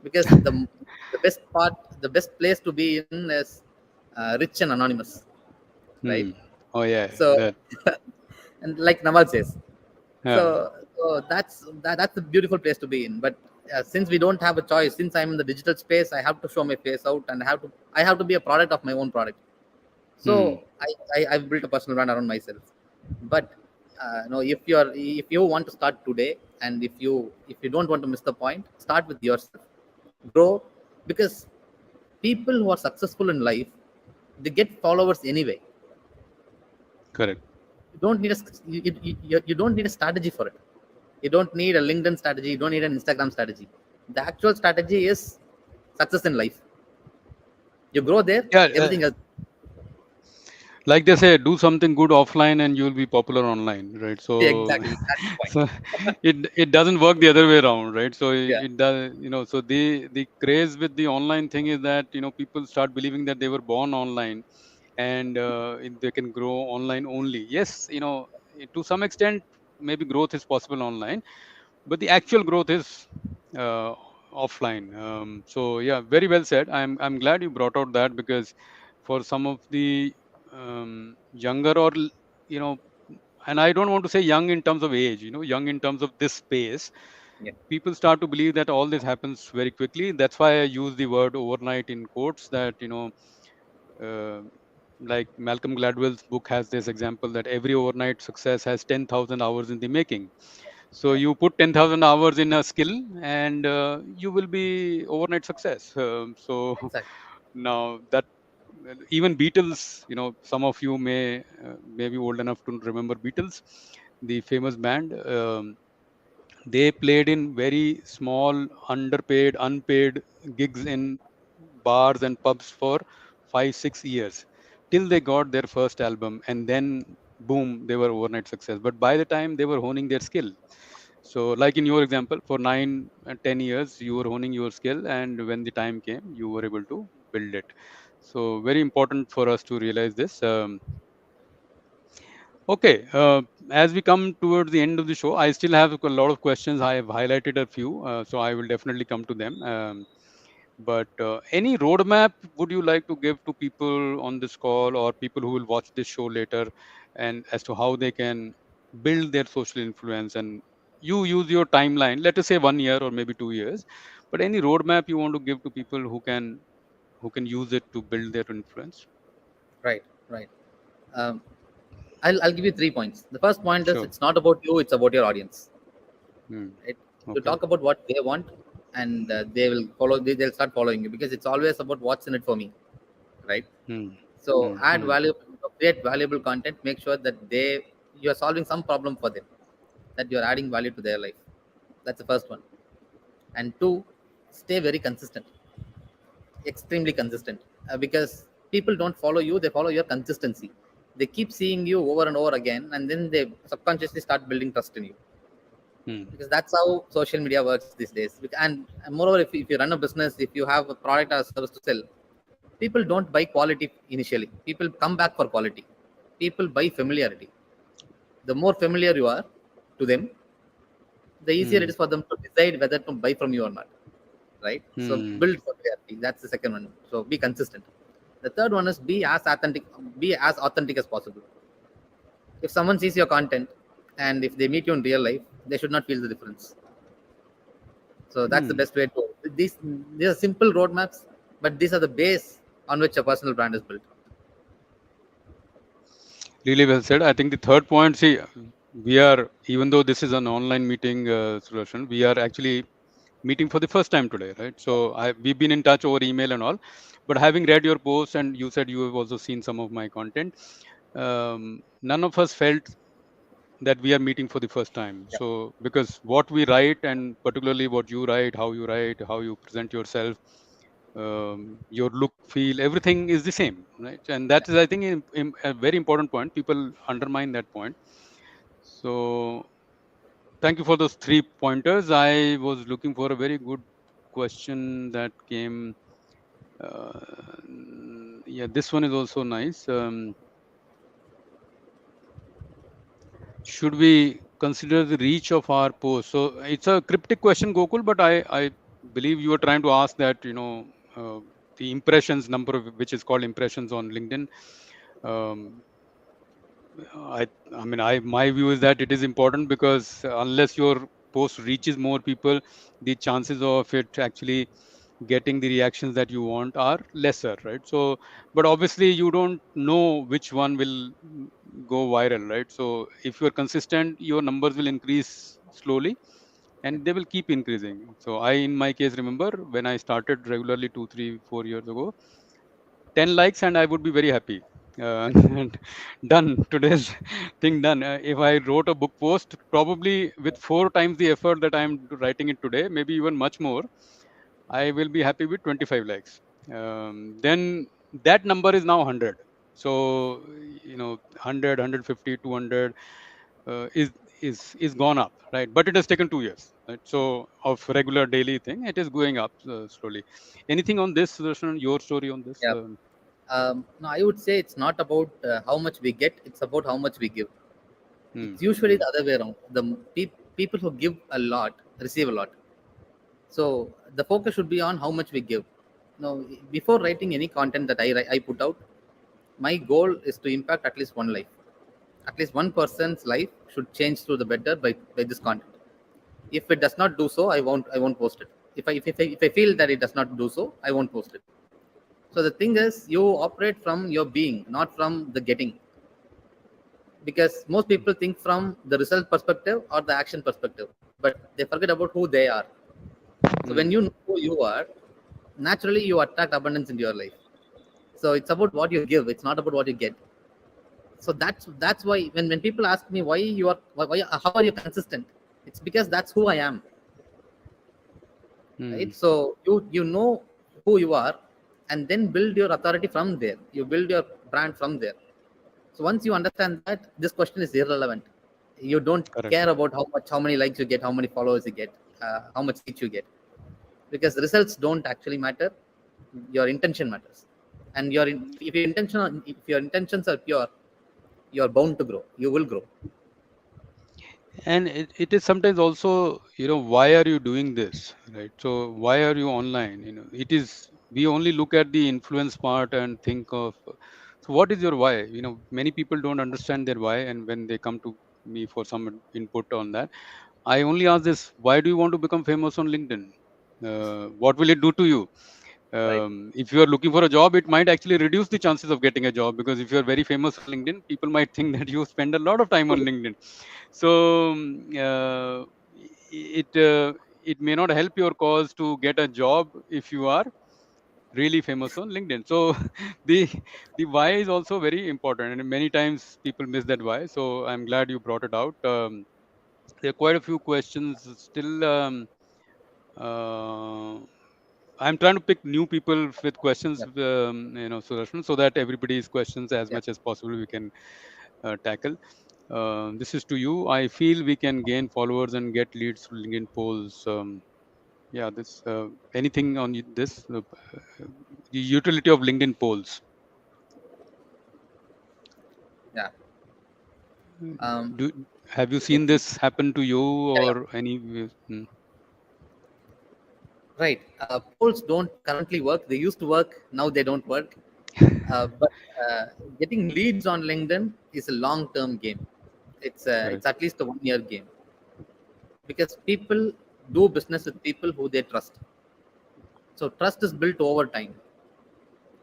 Because the best place to be in is rich and anonymous, right? Mm. Oh yeah, So, that. and like Naval says, Yeah. so that's a beautiful place to be in. But since we don't have a choice, since I'm in the digital space, I have to show my face out, and I have to be a product of my own product. Mm. So I've built a personal brand around myself. But no, if you want to start today, and if you don't want to miss the point, start with yourself. Grow, because people who are successful in life, they get followers anyway. Correct. You don't need a you don't need a strategy for it. You don't need a LinkedIn strategy. You don't need an Instagram strategy. The actual strategy is success in life. You grow there, Yeah. everything else. Like they say, do something good offline and you'll be popular online, right? So, Exactly, that's the point. so it doesn't work the other way around, right? So Yeah, it does, so the craze with the online thing is that people start believing that they were born online, and they can grow online only. Yes, to some extent maybe growth is possible online, but the actual growth is uh, offline. So yeah, very well said. I'm glad you brought out that, because for some of the younger, or you know and I don't want to say young in terms of age, young in terms of this space, yeah, people start to believe that all this happens very quickly. That's why I use the word overnight in quotes, that uh, like Malcolm Gladwell's book has this example that every overnight success has 10,000 hours in the making. So yeah, you put 10,000 hours in a skill, and you will be overnight success. So exactly. now that, even Beatles, some of you may be old enough to remember Beatles, the famous band. They played in very small, underpaid, unpaid gigs in bars and pubs for 5 6 years till they got their first album, and then boom, they were overnight success. But by the time they were honing their skill, so like in your example, for 9 and 10 years you were honing your skill, and when the time came, you were able to build it. So very important for us to realize this. Okay, as we come towards the end of the show, I still have a lot of questions. I have highlighted a few, so I will definitely come to them. But any roadmap would you like to give to people on this call or people who will watch this show later, and as to how they can build their social influence? And you use your timeline, let us say 1 year or maybe 2 years, but any roadmap you want to give to people who can use it to build their influence? Right, right. Um, I'll give you 3 points. The first point is Sure. it's not about you; it's about your audience. Hmm. Right? You Okay. talk about what they want, and they will follow. They'll start following you because it's always about what's in it for me, right? Hmm. So Hmm. add Hmm. value, create valuable content. Make sure that you are solving some problem for them, that you are adding value to their life. That's the first one. And two, stay very consistent, extremely consistent, because people don't follow you; they follow your consistency. They keep seeing you over and over again, and then they subconsciously start building trust in you, Hmm. because that's how social media works these days. And moreover, if you run a business, if you have a product or service to sell, people don't buy quality initially. People come back for quality. People buy familiarity. The more familiar you are to them, the easier it Hmm. is for them to decide whether to buy from you or not. Right? So Hmm. build familiarity. That's the second one. So be consistent. The third one is be as authentic as possible. If someone sees your content and if they meet you in real life, they should not feel the difference. So that's the Hmm. best way to these are simple roadmaps, but these are the base on which a personal brand is built. Really well said. I think the third point, see, we are, even though this is an online meeting, Sudarshan, we are actually meeting for the first time today, right? So we've been in touch over email and all, but having read your post and you said you have also seen some of my content, none of us felt that we are meeting for the first time. Yeah, So because what we write, and particularly what you write, how you present yourself, your look, feel, everything is the same, right? And yeah, that is, I think, a very important point. People undermine that point. So thank you for those 3 pointers. I was looking for a very good question that came. Uh, yeah, this one is also nice. Should we consider the reach of our post? So it's a cryptic question, Gokul, but I believe you are trying to ask that, the impressions number, which is called impressions on LinkedIn. Um, I my view is that it is important because unless your post reaches more people, the chances of it actually getting the reactions that you want are lesser, right? So, but obviously you don't know which one will go viral, right? So if you're consistent, your numbers will increase slowly yeah, and they will keep increasing. So I, in my case, remember when I started regularly 2, 3, 4 years ago, 10 likes and I would be very happy. yeah, And done, today's thing done. If I wrote a book post, probably with 4 times the effort that I'm writing it today, maybe even much more, I will be happy with 25 likes. Then that number is now 100. So 100, 150, 200 is gone up, right? But it has taken 2 years, right? So of regular daily thing, it is going up slowly. Anything on this, Sudarshan, your story on this? yeah. No, I would say it's not about how much we get; it's about how much we give. Hmm, It's usually hmm, the other way around. People who give a lot receive a lot. So the focus should be on how much we give. Now, before writing any content that I put out, my goal is to impact at least one life. At least one person's life should change to the better by this content. If it does not do so, I won't post it. If I feel that it does not do so, I won't post it. So the thing is, you operate from your being, not from the getting, because most people think from the result perspective or the action perspective, but they forget about who they are. So when you hmm, know who you are, naturally you attract abundance into your life. So it's about what you give, it's not about what you get. So that's why when people ask me why how are you consistent, it's because that's who I am. Right? hmm, So you know who you are, and then build your authority from there. You build your brand from there. So once you understand that, this question is irrelevant. You don't correct. care about how many likes you get, how many followers you get, how much reach you get, because results don't actually matter. your intention matters. And if your intentions are pure, you are bound to grow. You will grow. And it is sometimes also, why are you doing this, right? So why are you online? It is, we only look at the influence part and think of, so what is your why? Many people don't understand their why, and when they come to me for some input on that, I only ask this: why do you want to become famous on LinkedIn? What will it do to you? Right. If you are looking for a job, it might actually reduce the chances of getting a job, because if you are very famous on LinkedIn, people might think that you spend a lot of time on LinkedIn. So it may not help your cause to get a job if you are really famous on LinkedIn. So the the why is also very important, and many times people miss that why. So I'm glad you brought it out. There are quite a few questions still. Uh, I'm trying to pick new people with questions, Yep. Sudarshan, so that everybody's questions as Yep. much as possible we can tackle. This is to you. I feel we can gain followers and get leads through LinkedIn polls. Yeah, this anything on this the utility of LinkedIn polls. Yeah. Um, Do have you it, seen it, this happen to you yeah, or any? right. Polls don't currently work. They used to work. Now they don't work. But getting leads on LinkedIn is a long-term game. It's Correct. at least a 1 year game, because people do business with people who they trust. So trust is built over time.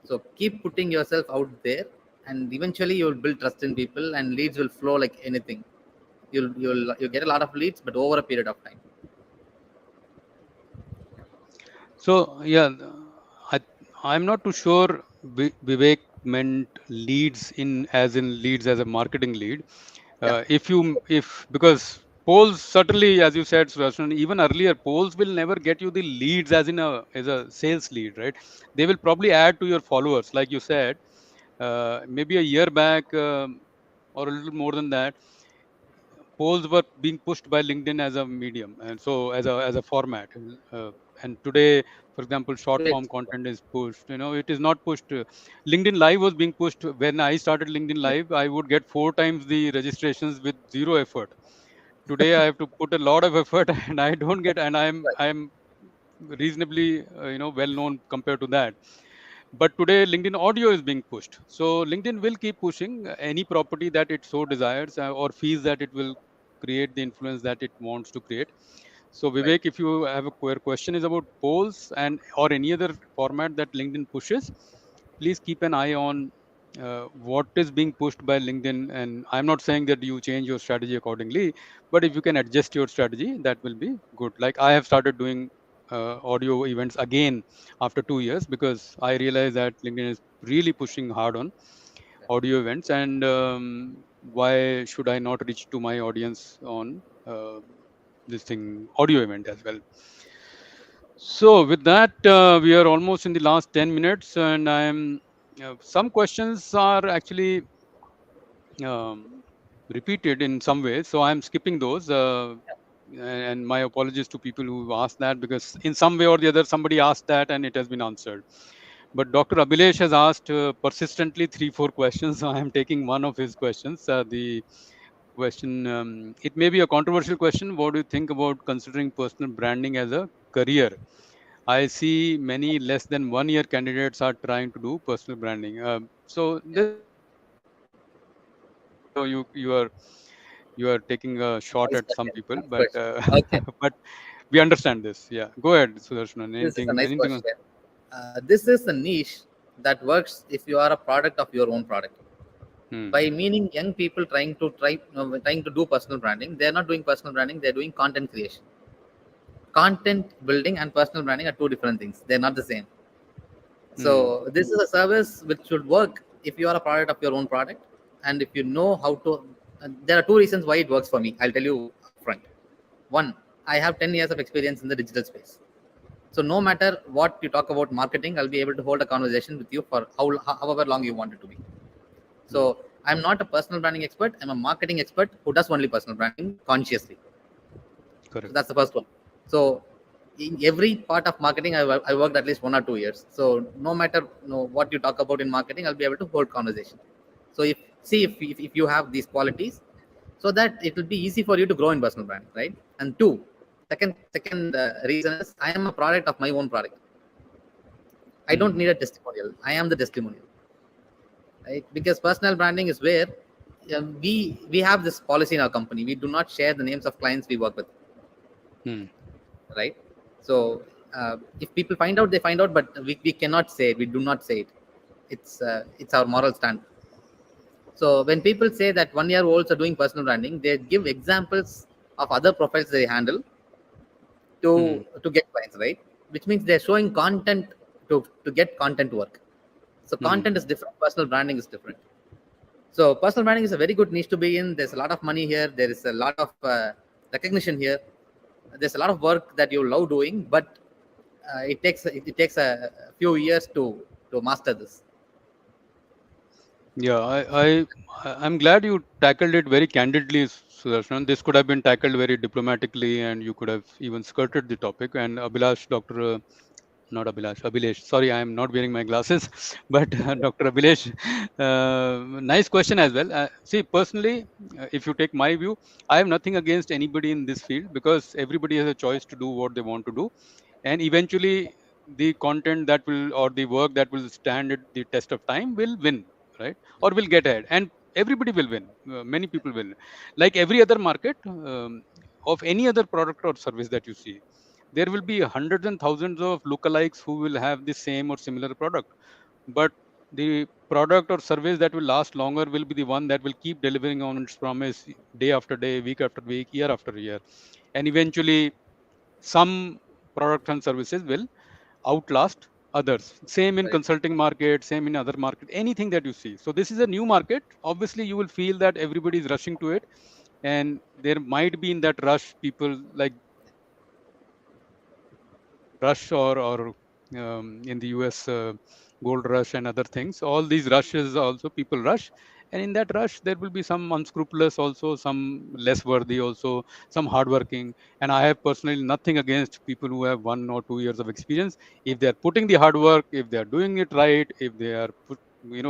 So keep putting yourself out there, and eventually you will build trust in people, and leads will flow like anything. You'll get a lot of leads, but over a period of time. So yeah, I I'm not too sure Vivek meant leads leads as a marketing lead. Yeah, If because polls, certainly, as you said, Sudarshan, even earlier, polls will never get you the leads as a sales lead, right? They will probably add to your followers, like you said. Maybe a year back, or a little more than that, polls were being pushed by LinkedIn as a medium, and so as a format. Uh, and today, for example, short today form it's content is pushed. It is not pushed. LinkedIn Live was being pushed when I started LinkedIn yeah, Live. I would get 4 times the registrations with zero effort. Today, I have to put a lot of effort, and I don't get. And right, I'm reasonably well known compared to that. But today, LinkedIn audio is being pushed, so LinkedIn will keep pushing any property that it so desires, or feels that it will create the influence that it wants to create. So right, Vivek, if you have a question is about polls and or any other format that LinkedIn pushes, please keep an eye on what is being pushed by LinkedIn. And I'm not saying that you change your strategy accordingly, but if you can adjust your strategy, that will be good. Like I have started doing audio events again after 2 years, because I realized that LinkedIn is really pushing hard on yeah. audio events. And why should I not reach to my audience on this thing audio event as well? So with that, we are almost in the last 10 minutes, and I'm some questions are actually um, repeated in some ways, so I'm skipping those. And my apologies to people who asked that, because in some way or the other somebody asked that and it has been answered. But Dr. Abhilesh has asked persistently 3 4 questions, so I am taking one of his questions. The question, it may be a controversial question: what do you think about considering personal branding as a career? I see many less than 1 year candidates are trying to do personal branding. So this is not controversial. You are taking a shot Nice at some question. people, Nice but question. Okay, but we understand this. Yeah, go ahead, Sudarshan. this is a nice Anything on? question. This is a niche that works if you are a product of your own product. By Hmm. meaning, young people trying to do personal branding, they are not doing personal branding. They are doing content creation. Content building and personal branding are two different things. They're not the same. Hmm. So this is a service which should work if you are a product of your own product, and if you know how to. There are two reasons why it works for me. I'll tell you upfront. One, I have 10 years of experience in the digital space. So no matter what you talk about marketing, I'll be able to hold a conversation with you for however long you want it to be. Hmm. So I'm not a personal branding expert. I'm a marketing expert who does only personal branding consciously. So Correct. that's the first one. So in every part of marketing, I worked at least 1 or 2 years. So no matter what you talk about in marketing, I'll be able to hold conversation. So if you have these qualities, so that it will be easy for you to grow in personal brand, right? And two, second reason is I am a product of my own product. I don't Hmm. need a testimonial. I am the testimonial, right? Because personal branding is where we have this policy in our company. We do not share the names of clients we work with, Hmm. right? So if people find out, they find out, but we cannot say it. We do not say it. It's our moral stand. So when people say that 1 year olds are doing personal branding, they give examples of other profiles they handle Hmm. to get clients, right? Which means they're showing content to get content work. So Hmm. content is different. Personal branding is different. So personal branding is a very good niche to be in. There's a lot of money here. There is a lot of recognition here. There's a lot of work that you love doing, but it takes a few years to master this. Yeah, I'm glad you tackled it very candidly, Sudarshan. This could have been tackled very diplomatically, and you could have even skirted the topic. And Abhilash, Doctor, not Abhilash, Abhilesh. Sorry, I am not wearing my glasses, but Doctor Abhilesh, nice question as well. See, personally, if you take my view, I have nothing against anybody in this field because everybody has a choice to do what they want to do, and eventually the content that will or the work that will stand at the test of time will win, right? Or will get ahead, and everybody will win. Many people will, like every other market, of any other product or service that you see, there will be hundreds and thousands of lookalikes who will have the same or similar product, but the product or service that will last longer will be the one that will keep delivering on its promise day after day, week after week, year after year, and eventually some products and services will outlast others. Same in Right. consulting market, same in other market, anything that you see. So this is a new market. Obviously you will feel that everybody is rushing to it, and there might be in that rush people like rush or in the US, gold rush and other things. All these rushes also people rush, and in that rush there will be some unscrupulous also, some less worthy also, some hardworking. And I have personally nothing against people who have 1 or 2 years of experience. If they are putting the hard work, if they are doing it right, if they are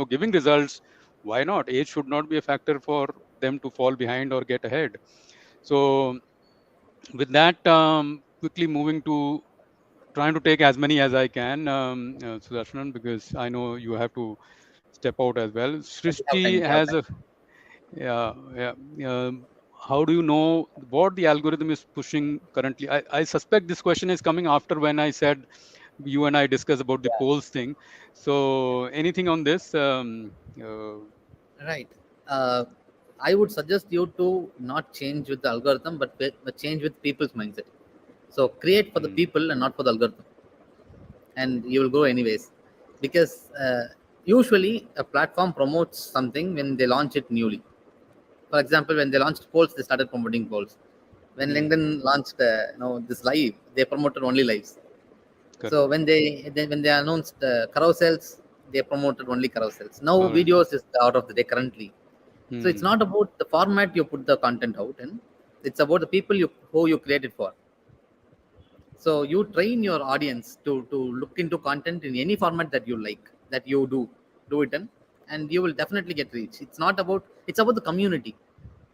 giving results, why not? Age should not be a factor for them to fall behind or get ahead. So with that, quickly moving to trying to take as many as I can, Sudarshan, because I know you have to step out as well. We have Srishti time. We have has time. a, yeah, yeah. How do you know what the algorithm is pushing currently? I suspect this question is coming after when I said you and I discussed about the Yeah. polls thing. So anything on this? Uh, Right. Uh, I would suggest you to not change with the algorithm, but change with people's mindset. So create for the hmm, people and not for the algorithm, and you will grow anyways. Because usually a platform promotes something when they launch it newly. For example, when they launched polls, they started promoting polls. When hmm, LinkedIn launched, this live, they promoted only lives. correct. So when they announced carousels, they promoted only carousels. Now All right. videos is the out of the day currently. So it's Hmm. not about the format you put the content out in. It's about the people who you create it for. So you train your audience to look into content in any format that you like, that you do it in, and you will definitely get reach. It's about the community.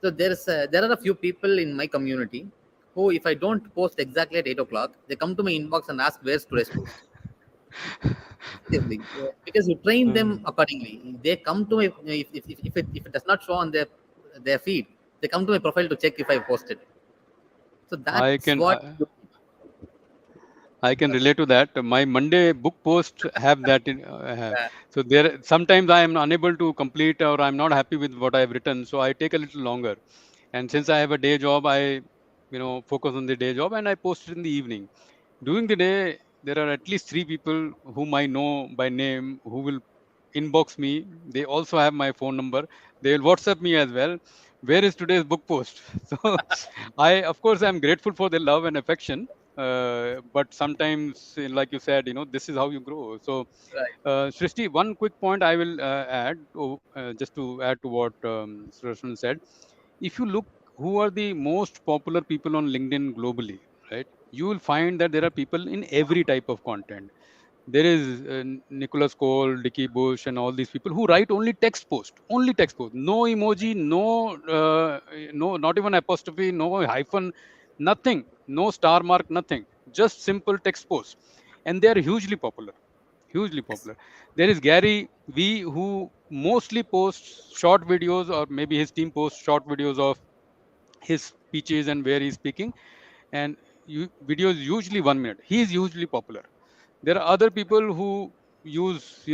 So there are a few people in my community who, if I don't post exactly at 8 o'clock, they come to my inbox and ask where's today's post. Seriously, yeah, because you train them Hmm. accordingly. They come to my if it does not show on their feed, they come to my profile to check if I posted. So I that's can. what. I can relate to that. My Monday book post have that in. Uh, So there, sometimes I am unable to complete or I'm not happy with what I have written. So I take a little longer. And since I have a day job, I focus on the day job and I post it in the evening. During the day, there are at least three people whom I know by name who will inbox me. They also have my phone number. They will WhatsApp me as well. Where is today's book post? So I, of course, I'm grateful for their love and affection. But sometimes, like you said, this is how you grow. So, right. Srishti, one quick point I will add, just to add to what Sudarshan said. If you look, who are the most popular people on LinkedIn globally, right? you will find that there are people in every type of content. There is Nicholas Cole, Dickie Bush, and all these people who write only text post, no emoji, no, not even apostrophe, no hyphen, nothing, no star mark, nothing, just simple text posts, and they are hugely popular, hugely popular. There is Gary V, who mostly posts short videos, or maybe his team posts short videos of his speeches and where he's speaking, and videos usually 1 minute. He is hugely popular. There are other people who use,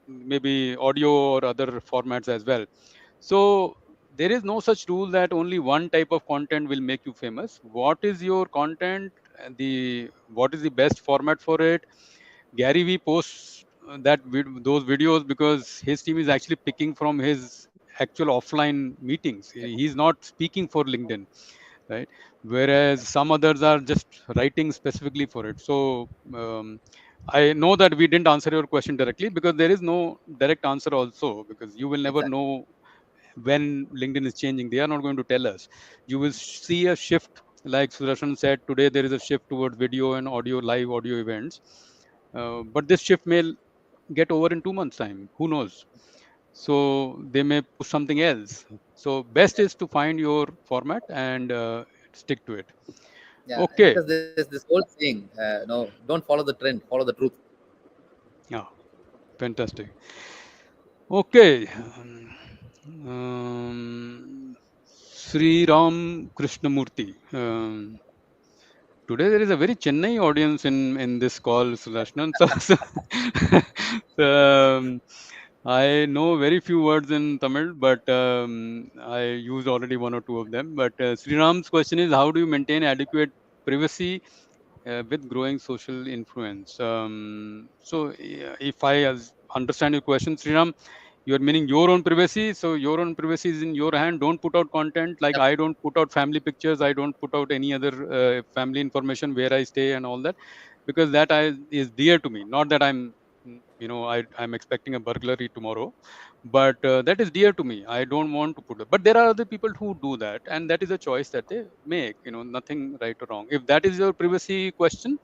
maybe audio or other formats as well. So there is no such rule that only one type of content will make you famous. What is your content, and the what is the best format for it? Gary V posts those videos because his team is actually picking from his actual offline meetings. He's not speaking for LinkedIn, right? Whereas some others are just writing specifically for it. So I know that we didn't answer your question directly, because there is no direct answer also, because you will never Exactly. know when LinkedIn is changing. They are not going to tell us. You will see a shift, like Sudarshan said today. There is a shift toward video and audio, live audio events. But this shift may get over in 2 months' time. Who knows? So they may push something else. So best is to find your format and stick to it. Yeah, Okay. because there's this whole saying, no, don't follow the trend, follow the truth. Yeah. Fantastic. Okay. Sri Ram Krishnamurthy. Today there is a very Chennai audience in this call, Sulashnan. So, I know very few words in Tamil, but I used already one or two of them. But Sri Ram's question is, how do you maintain adequate privacy with growing social influence? So, if I understand your question, Sri Ram, you're meaning your own privacy. So your own privacy is in your hand. Don't put out content like Yep. I don't put out family pictures. I don't put out any other family information, where I stay and all that, because is dear to me. Not that I'm expecting a burglary tomorrow, but that is dear to me. I don't want to put it. But there are other people who do that, and that is a choice that they make. Nothing right or wrong. If that is your privacy question,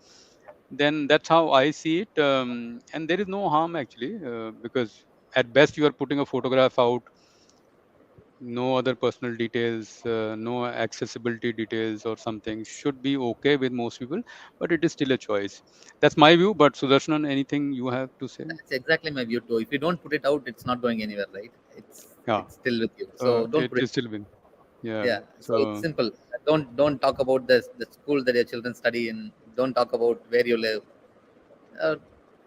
then that's how I see it. And there is no harm actually, because at best you are putting a photograph out, no other personal details, no accessibility details or something should be okay with most people, but it is still a choice. That's my view. But Sudarshan, anything you have to say? That's exactly my view too. If you don't put it out, it's not going anywhere, right? It's Yeah, it's still with you. So don't it put it. is still been. Yeah. Yeah. So it's So. simple. Don't talk about the school that your children study in. Don't talk about where you live. Uh,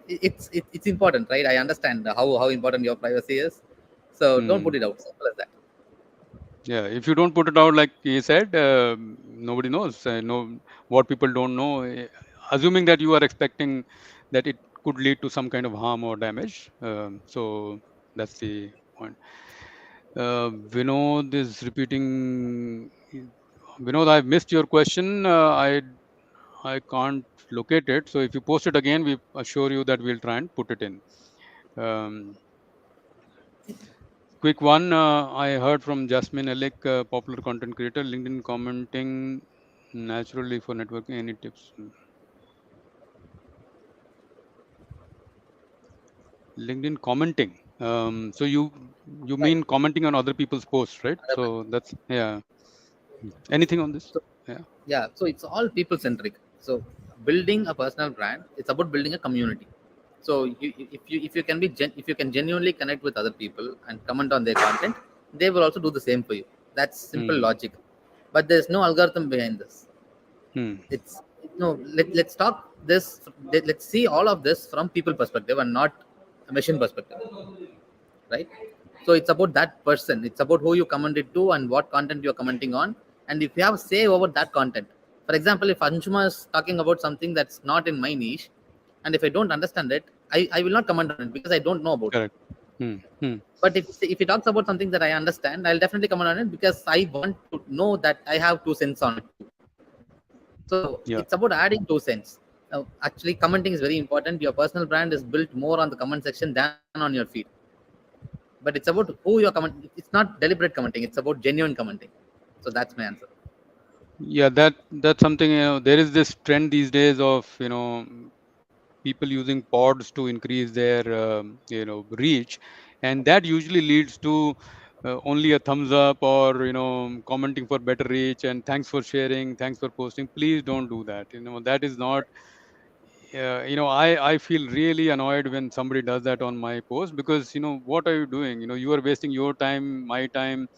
it's important, right? I understand how important your privacy is. So don't put Hmm. it out. Simple as that. Yeah, if you don't put it out, like he said, nobody knows. No, what people don't know, assuming that you are expecting that it could lead to some kind of harm or damage. So that's the point. Vinod is repeating. Vinod, I've missed your question. I can't locate it. So if you post it again, we assure you that we'll try and put it in. Um, Quick one, I heard from Jasmine Alec, popular content creator, LinkedIn commenting naturally for networking. Any tips? LinkedIn commenting. So you Right. mean commenting on other people's posts, right? So that's, yeah. Anything on this? So Yeah. yeah, so it's all people centric. So building a personal brand, it's about building a community. So if you can if you can genuinely connect with other people and comment on their content, they will also do the same for you. That's simple Hmm. logic. But there's no algorithm behind this. Hmm. It's no let's talk this let's see all of this from people perspective and not a machine perspective, right? So it's about that person, it's about who you commented to and what content you're commenting on, and if you have say over that content. For example, if Anshuma is talking about something that's not in my niche, and if I don't understand it, I will not comment on it because I don't know about it. Correct. Hmm. Hmm. But if he talks about something that I understand, I'll definitely comment on it because I want to know that I have 2 cents on it too. So Yeah. it's about adding 2 cents. Actually, commenting is very important. Your personal brand is built more on the comment section than on your feed. But it's about who you're commenting. It's not deliberate commenting. It's about genuine commenting. So that's my answer. Yeah, that's something, there is this trend these days of, people using pods to increase their, reach, and that usually leads to only a thumbs up, or commenting for better reach, and thanks for sharing, thanks for posting. Please don't do that. That is not, I feel really annoyed when somebody does that on my post, because what are you doing? You are wasting your time, my time,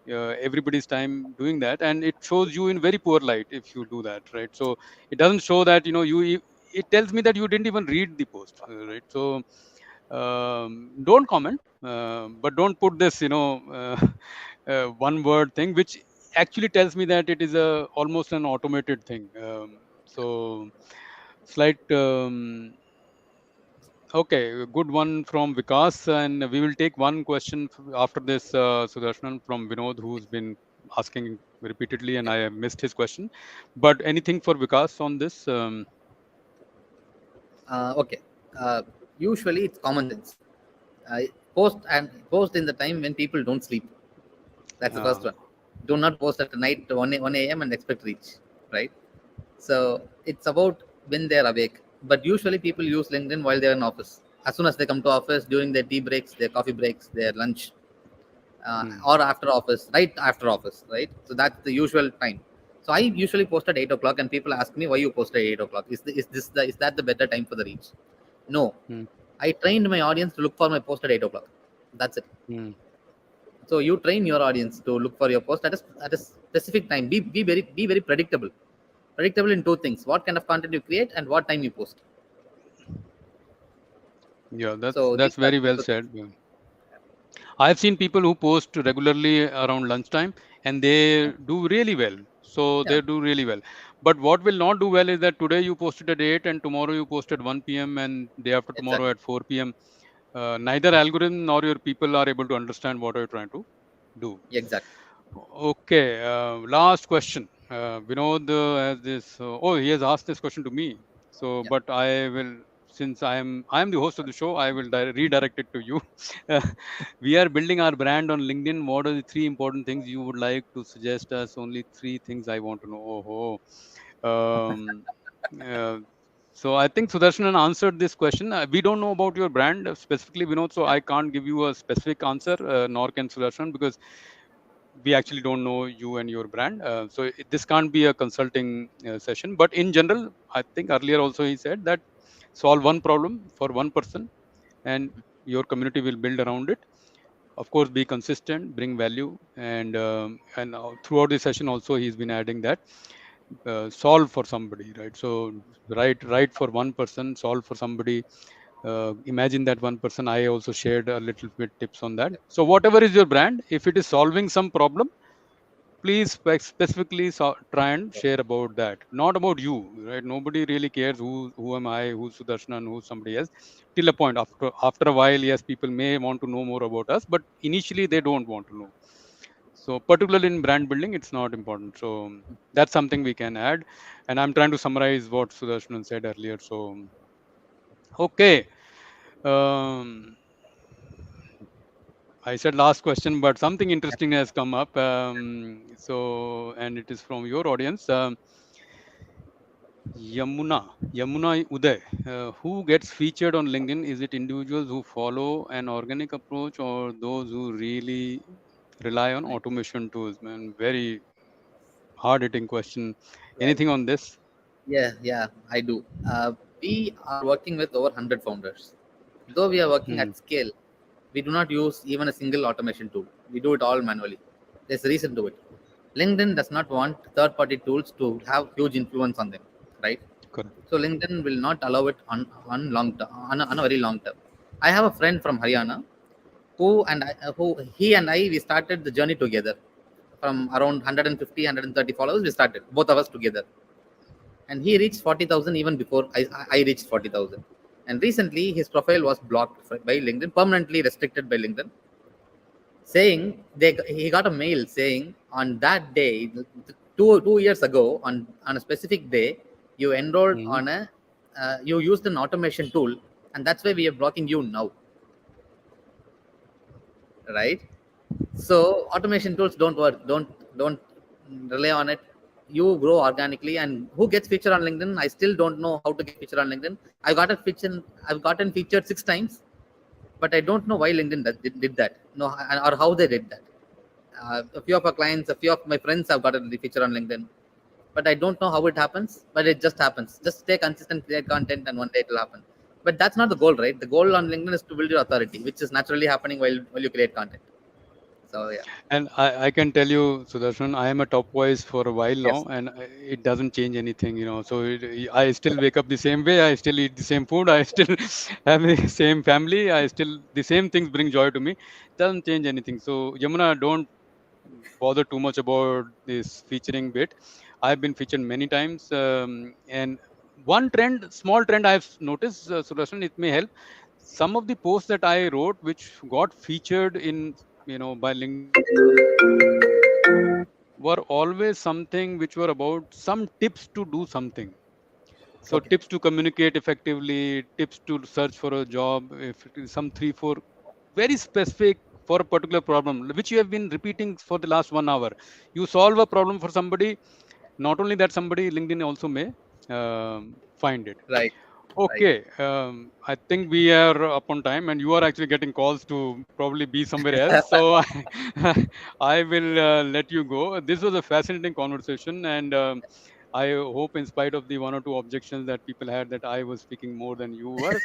everybody's time doing that, and it shows you in very poor light if you do that, right? So it doesn't show that, it tells me that you didn't even read the post, right? So don't comment, but don't put this, one word thing, which actually tells me that it is a almost an automated thing. So slight, okay, a good one from Vikas, and we will take one question after this, Sudarshan, from Vinod, who's been asking repeatedly, and I have missed his question. But anything for Vikas on this? Okay. Uh, Usually it's common sense. Uh, post in the time when people don't sleep. That's the first Uh, one. Do not post at night 1 a.m. and expect reach, right? So it's about when they're awake. But usually people use LinkedIn while they're in office. As soon as they come to office, during their tea breaks, their coffee breaks, their lunch, hmm, or after office, right after office, right? So that's the usual time. So I usually post at 8 o'clock, and people ask me why you post at 8 o'clock. Is that the better time for the reach? No, hmm, I trained my audience to look for my post at 8 o'clock. That's it. hmm. So you train your audience to look for your post at a specific time. Be very predictable. Predictable in two things: what kind of content you create and what time you post. Yeah, that's So these that's are very well the said. things. Yeah. I've seen people who post regularly around lunchtime, and Yeah, they do really well. So yeah, they do really well. But what will not do well is that today you posted at 8, and tomorrow you posted 1 p.m., and day after tomorrow exactly. at 4 p.m. Neither algorithm nor your people are able to understand what you're trying to do. Exactly. Okay, last question. Vinod has this. Oh, he has asked this question to me. So, Yeah. but I will, since I am the host of the show, I will redirect it to you. We are building our brand on LinkedIn. What are the three important things you would like to suggest us? Only three things I want to know. Oh, uh, so I think Sudarshan answered this question. We don't know about your brand specifically, Vinod, so Yeah. I can't give you a specific answer, nor can Sudarshan, because we actually don't know you and your brand. So this can't be a consulting session. But in general, I think earlier also he said that solve one problem for one person, and your community will build around it. Of course, be consistent, bring value, and throughout the session also he's been adding that, solve for somebody, right? So write for one person, solve for somebody. Imagine that one person. I also shared a little bit tips on that. So whatever is your brand, if it is solving some problem, please specifically try and share about that, not about you, right? Nobody really cares who am I, who's Sudarshan, who's somebody else. Till a point, after a while, yes, people may want to know more about us, but initially they don't want to know. So particularly in brand building, it's not important. So that's something we can add, and I'm trying to summarize what Sudarshan said earlier. So okay, um, I said last question, but something interesting has come up. So, and it is from your audience. Yamuna Uday, who gets featured on LinkedIn? Is it individuals who follow an organic approach, or those who really rely on Right. automation tools? Man, very hard hitting question. Right. Anything on this? Yeah, yeah, I do. We are working with over 100 founders. Though we are working Hmm. at scale, we do not use even a single automation tool. We do it all manually. There's a reason to it. LinkedIn does not want third party tools to have huge influence on them, right? Correct. So LinkedIn will not allow it on long term, on a very long term. I have a friend from Haryana who he and I we started the journey together from around 150, 130 followers. We started both of us together, and he reached 40,000 even before I reached 40,000. And recently, his profile was blocked by LinkedIn, permanently restricted by LinkedIn, saying he got a mail saying on that day, two years ago, on a specific day, you enrolled Hmm. on a you used an automation tool, and that's why we are blocking you now, right? So automation tools don't work. Don't rely on it. you grow organically. And who gets featured on LinkedIn? I still don't know how to get featured on LinkedIn. I've gotten featured 6 times, but I don't know why LinkedIn did that. No, or how they did that. A few of our clients, a few of my friends have gotten the feature on LinkedIn, but I don't know how it happens. But it just happens. Just stay consistent, create content, and one day it will happen. But that's not the goal, right? The goal on LinkedIn is to build your authority, which is naturally happening while you create content. So yeah, And I can tell you, Sudarshan, I am a top voice for a while now, yes, and it doesn't change anything, you know. So I still wake up the same way. I still eat the same food. I still have the same family. I still the same things bring joy to me. Doesn't change anything. So Yamuna, don't bother too much about this featuring bit. I've been featured many times, and one trend, small trend I've noticed, Sudarshan, it may help. Some of the posts that I wrote, which got featured in, by LinkedIn, were always something which were about some tips to do something. So okay, tips to communicate effectively, tips to search for a job, if it is some three, four very specific for a particular problem, which you have been repeating for the last 1 hour. You solve a problem for somebody, not only that, somebody LinkedIn also may find it. right, right. Okay, I think we are up on time, and you are actually getting calls to probably be somewhere else. So I will let you go. This was a fascinating conversation, and I hope, in spite of the one or two objections that people had, that I was speaking more than you were.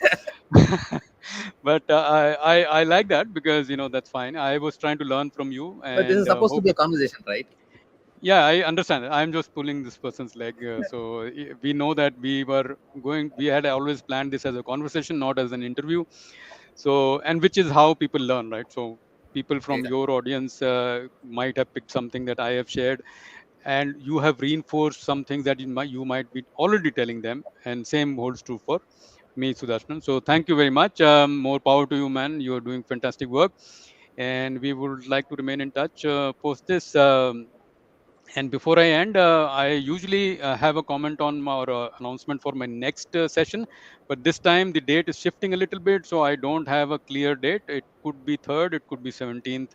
But I like that, because that's fine. I was trying to learn from you, But this is and supposed to hope. be a conversation, right? Yeah, I understand. I'm just pulling this person's leg. So we know that we had always planned this as a conversation, not as an interview. So, and which is how people learn, right? So people from Exactly. your audience might have picked something that I have shared, and you have reinforced some things that you might be already telling them, and same holds true for me, Sudarshan. So thank you very much. More power to you, man. You are doing fantastic work, and we would like to remain in touch post this. And before I end, I usually have a comment on my or, announcement for my next session, but this time the date is shifting a little bit, so I don't have a clear date. It could be third, it could be 17th.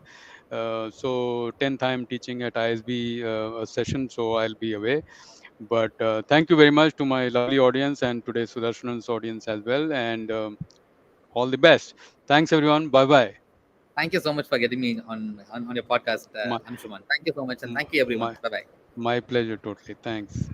So 10th, I'm teaching at ISB a session, so I'll be away. But thank you very much to my lovely audience and today's Sudarshan's audience as well, and all the best. Thanks, everyone. Bye bye. Thank you so much for getting me on your podcast, My, Anshuman. Thank you so much, and thank you, everyone. my Bye bye. my pleasure. Totally. Thanks.